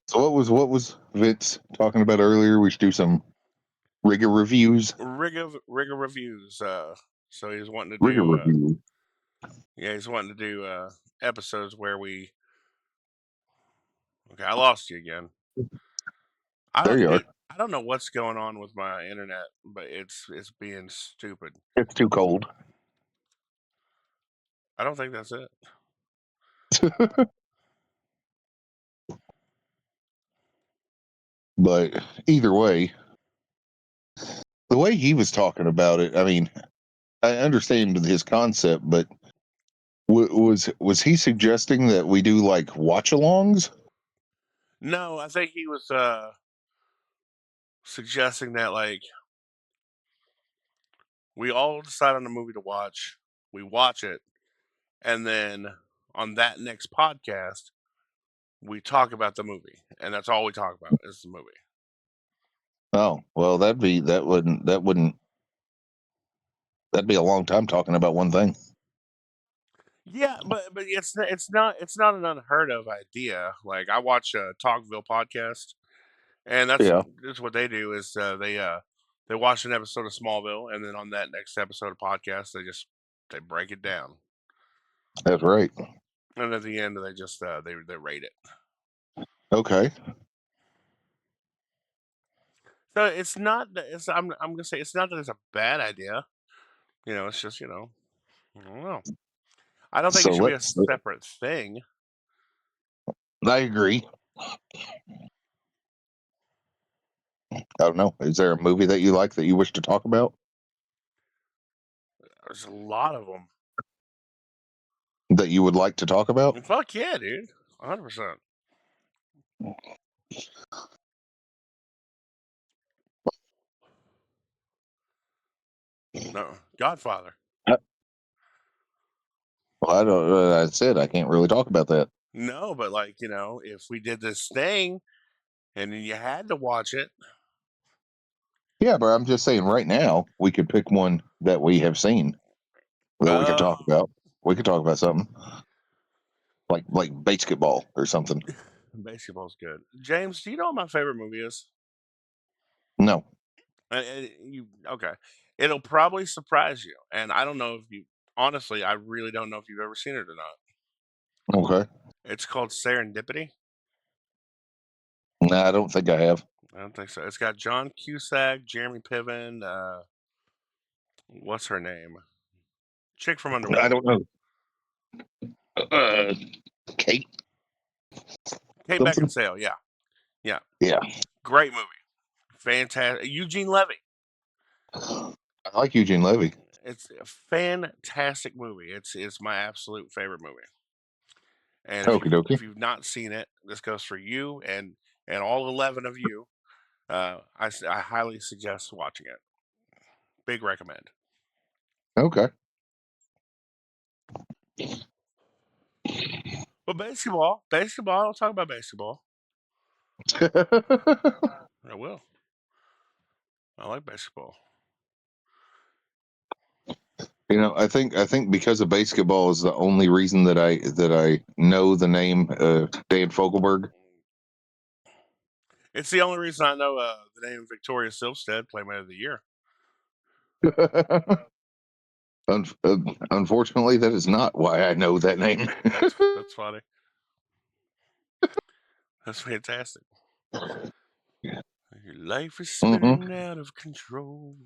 So what was Vince talking about earlier? We should do some Rigger reviews. Rigger reviews. So he's wanting to Rigger do. review. Yeah, he's wanting to do episodes where we. Okay, I lost you again. There you are. I don't know what's going on with my internet, but it's being stupid. It's too cold. I don't think that's it. But either way, the way he was talking about it, I mean, I understand his concept, but was he suggesting that we do like watch-alongs? No, I think he was suggesting that like we all decide on a movie to watch, we watch it, and then on that next podcast we talk about the movie, and that's all we talk about is the movie. Oh, well, that'd be a long time talking about one thing. Yeah, but it's not an unheard of idea. Like I watch a Talkville podcast, and Yeah, that's what they do is they watch an episode of Smallville, and then on that next episode of podcast they break it down, that's right. and at the end they just they rate it. Okay. So it's not that I'm gonna say it's not that it's a bad idea. It's just I don't know. I don't think it So should be a let's. separate thing. I agree. I don't know. Is there a movie that you like that you wish to talk about There's a lot of them. that you would like to talk about? Fuck yeah, dude, 100%. No, Godfather. Well, I don't. I said I can't really talk about that. No, but like if we did this thing and then you had to watch it, Yeah, but I'm just saying right now we could pick one that we have seen that we could talk about. We could talk about something like basketball or something. basketball's good. James, do you know what my favorite movie is? No. You okay? It'll probably surprise you, and I don't know if you. Honestly, I really don't know if you've ever seen it or not. Okay. It's called Serendipity. Nah, I don't think I have. I don't think so. It's got John Cusack, Jeremy Piven. What's her name? Chick from I Underworld. don't know. Kate. Kate Something? Beckinsale. Yeah, yeah, Yeah. great movie, fantastic. Eugene Levy. I like Eugene Levy. It's a fantastic movie. It's my absolute favorite movie. And Okie dokie. if you've not seen it, this goes for you and all 11 of you. I highly suggest watching it. Big recommend. Okay. But basketball. I'll talk about basketball. I will. I like basketball. I think because of basketball is the only reason that I know the name Dan Fogelberg. It's the only reason I know the name Victoria Silvstedt, Playmate of the Year. Unfortunately, that is not why I know that name. That's funny. That's fantastic. Your life is spinning out of control.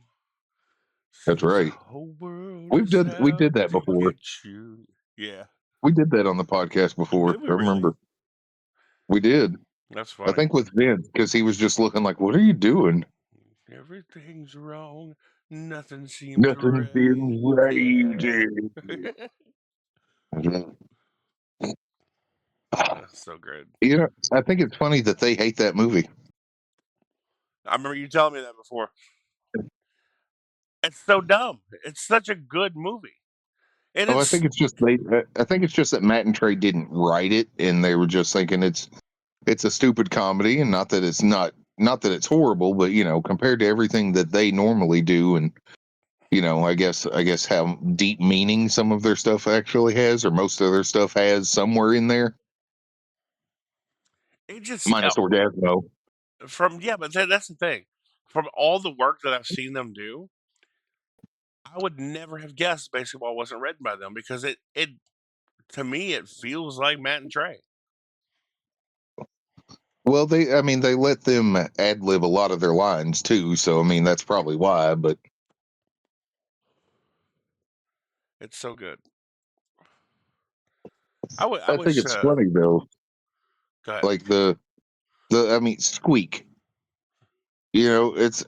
That's Seems the right. whole world We is did out that to before. get you. Yeah. We did that on the podcast before. Did we I really? remember. We did. That's I funny. think with Vince because he was just looking like, "What are you doing?" Everything's wrong. Nothing seems Nothing right. feels right. Yeah. That's so good. I think it's funny that they hate that movie. I remember you telling me that before. It's so dumb. It's such a good movie. And Oh, I it's think it's just I think it's just that Matt and Trey didn't write it, and they were just thinking it's a stupid comedy, and not that not that it's horrible, but compared to everything that they normally do, and I guess how deep meaning some of their stuff actually has, or most of their stuff has somewhere in there, it just minus Orgasmo. but that's the thing. From all the work that I've seen them do, I would never have guessed basketball wasn't written by them because it to me it feels like Matt and Trey. Well, they let them ad lib a lot of their lines too, so that's probably why. But It's so good. I I think wish it's funny though, go ahead. like Squeak. It's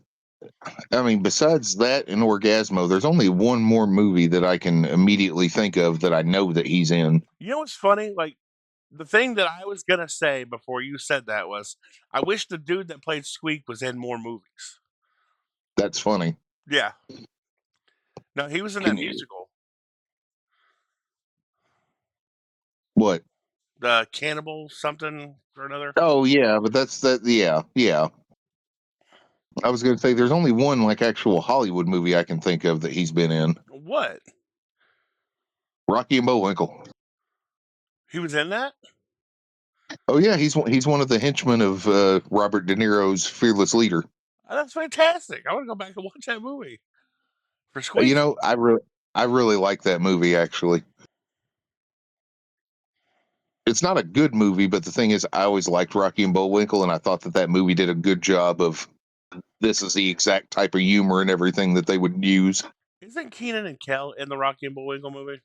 besides that and Orgasmo, there's only one more movie that I can immediately think of that I know that he's in. You know what's funny? Like the thing that I was gonna say before you said that was I wish the dude that played Squeak was in more movies. That's funny. Yeah. No, he was in that Can you musical. what? The Cannibal something or another. Oh yeah, but that's that. Yeah, yeah. I was going to say there's only one like actual Hollywood movie I can think of that he's been in. What? Rocky and Bullwinkle. He was in that? Oh yeah, he's one of the henchmen of Robert De Niro's Fearless Leader. Oh, that's fantastic. I want to go back and watch that movie. For Squeak. I really like that movie actually. It's not a good movie, but the thing is, I always liked Rocky and Bullwinkle, and I thought that movie did a good job of. This is the exact type of humor and everything that they would use Isn't Keenan and Kel in the Rocky and Bullwinkle movie?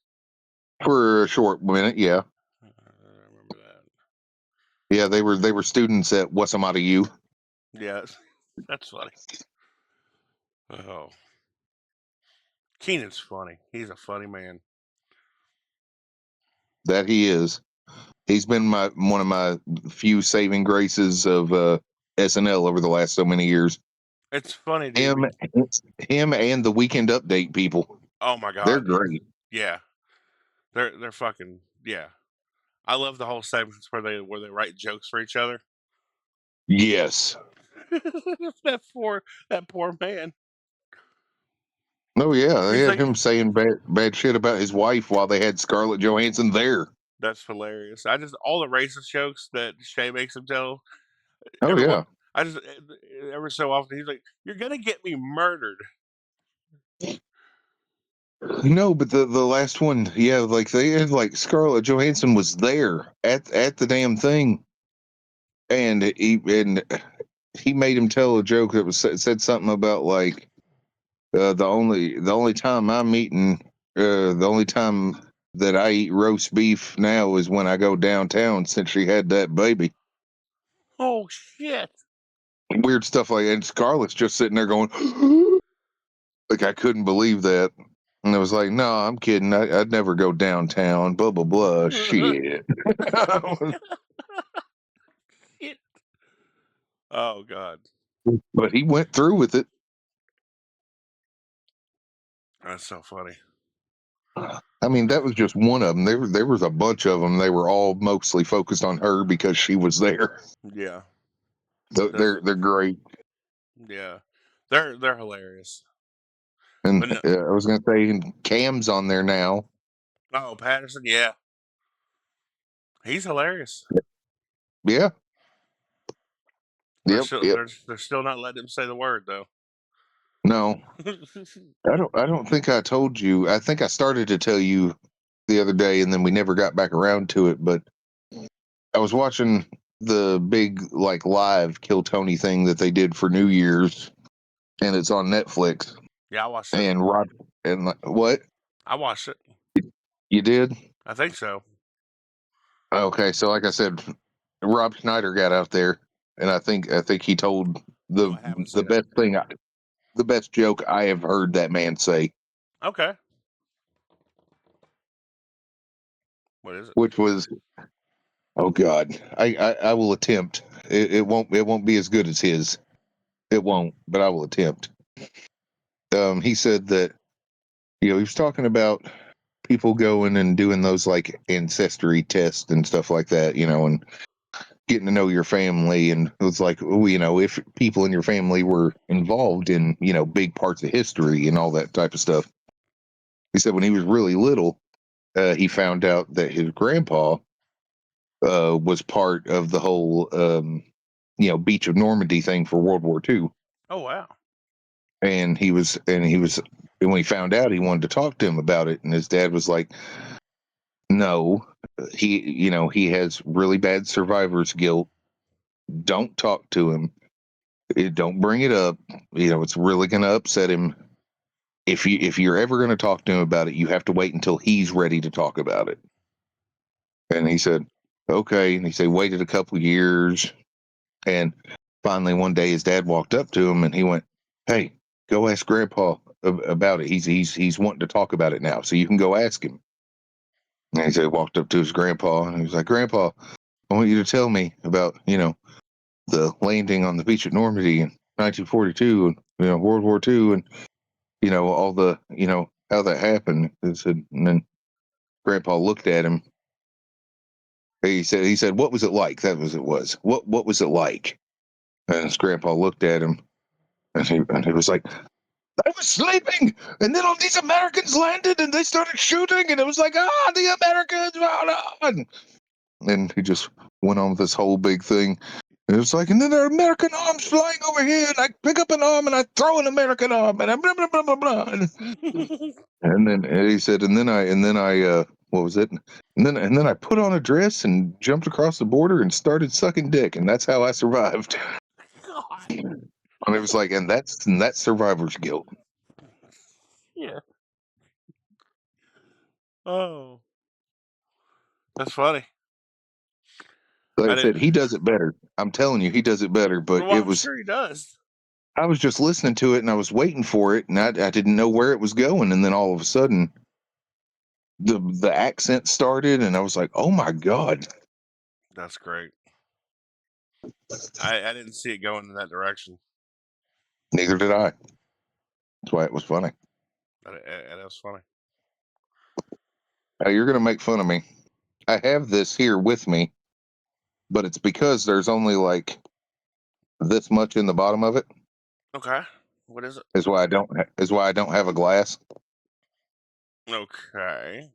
for a short minute. Yeah, I remember that. yeah, they were students at What's Am I to You. Yeah, that's funny. Oh, Keenan's funny. He's a funny man. That he is. He's been one of my few saving graces of SNL over the last so many years. It's funny, dude. Him, him, and the Weekend Update people. Oh my They're god. great. Yeah, they're fucking yeah. I love the whole segments where they write jokes for each other. Yes. that poor man. Oh yeah, they He's had like, him saying bad shit about his wife while they had Scarlett Johansson there. that's hilarious. I just all the racist jokes that Shay makes him tell. Oh Everyone, yeah. I just every so often he's like, "You're gonna get me murdered." No, but the last one, yeah, like they had like Scarlett Johansson was there at the damn thing, and he made him tell a joke that was said something about like the only time I'm eating the only time that I eat roast beef now is when I go downtown since she had that baby. Oh shit! Weird stuff like that. And Scarlett's just sitting there going, like, I couldn't believe that. And I was like, no, I'm kidding. I'd never go downtown, blah, blah, blah. Shit. Shit. Oh god, But he went through with it. that's so funny. I mean, that was just one of them. There was a bunch of them. They were all mostly focused on her because she was there. Yeah, that's They're great. yeah, they're hilarious. And But no, I was going to say, and Cam's on there now. oh Patterson, yeah, he's hilarious. Yeah. They're Yep. still Yep. they're still not letting him say the word though. No, I don't think I told you. I think I started to tell you the other day, and then we never got back around to it. But I was watching the big like live Kill Tony thing that they did for New Year's, and it's on Netflix. Yeah, I watched it. And Rod and what I watched it. you did? I think so. Okay, so like I said, Rob Schneider got out there, and I think he told Oh, the I haven't the seen it. best thing, the best joke I have heard that man say, Okay. What is it? which was, "Oh God, I will attempt. It won't be as good as his. It won't, but I will attempt." He said that he was talking about people going and doing those like ancestry tests and stuff like that, and getting to know your family, and it was like, oh, if people in your family were involved in big parts of history and all that type of stuff. He said when he was really little, he found out that his grandpa was part of the whole Beach of Normandy thing for World War II. Oh wow. And when he found out, he wanted to talk to him about it, and his dad was like, no, he has really bad survivor's guilt. Don't talk to him. Don't bring it up. It's really going to upset him. If you're ever going to talk to him about it, you have to wait until he's ready to talk about it. And he said, okay. And he said, waited a couple years, and finally one day his dad walked up to him and he went, "Hey, go ask Grandpa about it. He's wanting to talk about it now, so you can go ask him." And he said, walked up to his grandpa and he was like, "Grandpa, I want you to tell me about the landing on the beach at Normandy in 1942 and World War II and all the how that happened." And then Grandpa looked at him. He said, "What was it like?" That was it was. What was it like? And his grandpa looked at him and he was like, "I was sleeping, and then all these Americans landed and they started shooting, and it was like, the Americans, on." And he just went on with this whole big thing. And it was like, and then there are American arms flying over here, and I pick up an arm and I throw an American arm, and I blah blah blah blah blah. And he said, and then I what was it? And then I put on a dress and jumped across the border and started sucking dick, and that's how I survived. God. And it was like, and that's survivor's guilt. Yeah. Oh, that's funny. Like I I said, didn't. he does it better. I'm telling you, he does it better. But Well, I'm sure he does. I was just listening to it and I was waiting for it, and I didn't know where it was going, and then all of a sudden, the accent started, and I was like, oh my God. That's great. I didn't see it going in that direction. Neither did I. That's why it was funny. That was funny. You're gonna make fun of me. I have this here with me, but it's because there's only like this much in the bottom of it. Okay. What is it? Is why I don't have a glass. Okay.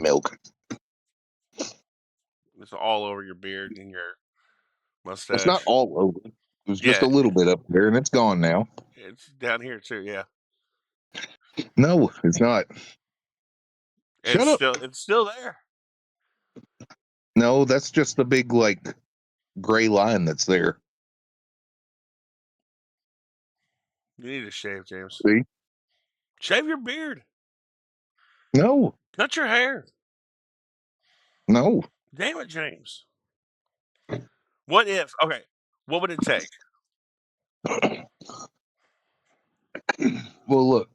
Milk. It's all over your beard and your It's not mustache. all over. It was just Yeah, a little bit up there, and it's gone now. it's down here too. Yeah, No, it's not. Shut up. it's still there. No, that's just the big like gray line that's there. You need to shave, James. See? Shave your beard. No, Cut your hair. no. Damn it, James. What if? Okay, what would it take? Well, look,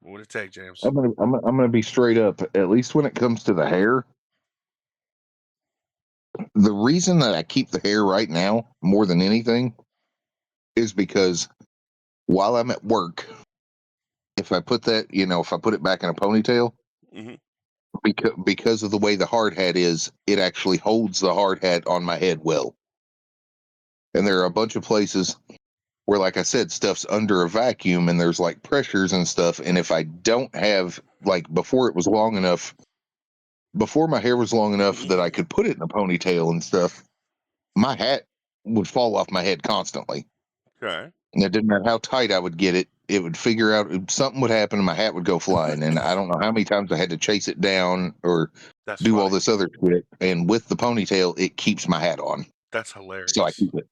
What would it take, James? I'm gonna be straight up. At least when it comes to the hair, the reason that I keep the hair right now more than anything is because while I'm at work, if I put that, if I put it back in a ponytail, Hmm. because of the way the hard hat is, it actually holds the hard hat on my head well. And there are a bunch of places where, like I said, stuff's under a vacuum and there's like pressures and stuff. And if I don't have, like, before my hair was long enough that I could put it in a ponytail and stuff, my hat would fall off my head constantly. Okay. And it didn't matter how tight I would get it, it would figure out something would happen and my hat would go flying. And I don't know how many times I had to chase it down or That's do all funny. this other shit. And with the ponytail, it keeps my hat on. That's So I hilarious. keep it.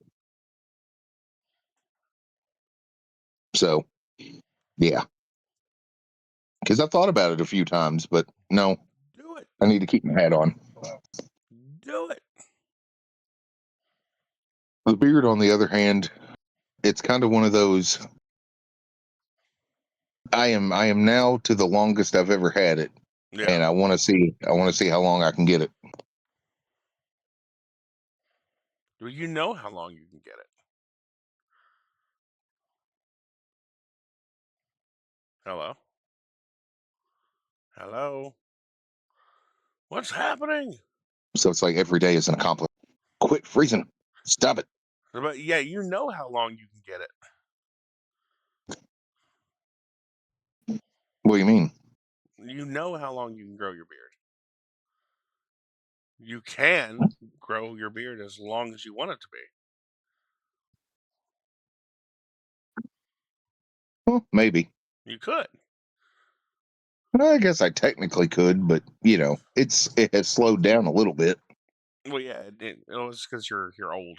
So, yeah. Because I've thought about it a few times, but no, Do it. I need to keep my hat on. Do it. The beard, on the other hand, it's kind of one of those. I am now to the longest I've ever had it, Yeah. and I want to see how long I can get it. Do you know how long you can get it? Hello? Hello? What's happening? So it's like every day is an accomplishment. Quit freezing. Stop it. But yeah, you know how long you can get it. What do you mean? You know how long you can grow your beard. You can grow your beard as long as you want it to be. Well, maybe. You could. I guess I technically could, but it has slowed down a little bit. Well, yeah, it was because you're old.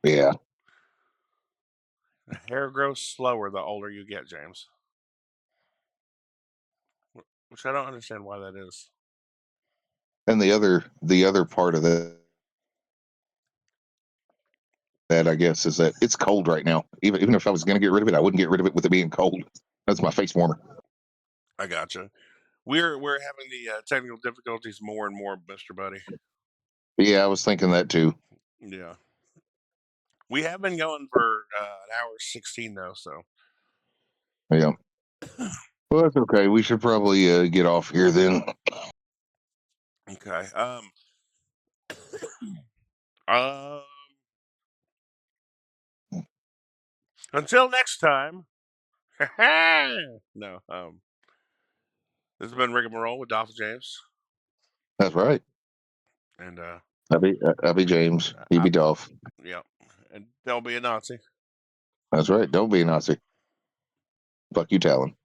Yeah. The hair grows slower the older you get, James. Which I don't understand why that is. And the other part of that I guess is that it's cold right now. Even if I was going to get rid of it, I wouldn't get rid of it with it being cold. That's my face warmer. I gotcha. We're having the technical difficulties more and more, Mr. Buddy. Yeah, I was thinking that too. Yeah. We have been going for an hour 16 though, so Yeah. Well, that's okay. We should probably get off here then. okay. Um until next time. No. This has been Rigamarole with Dolph and James. That's right. And I'll be James. He be Dolph. yeah. And there'll be a Nazi. That's right. Don't be a Nazi. Fuck you, Talon.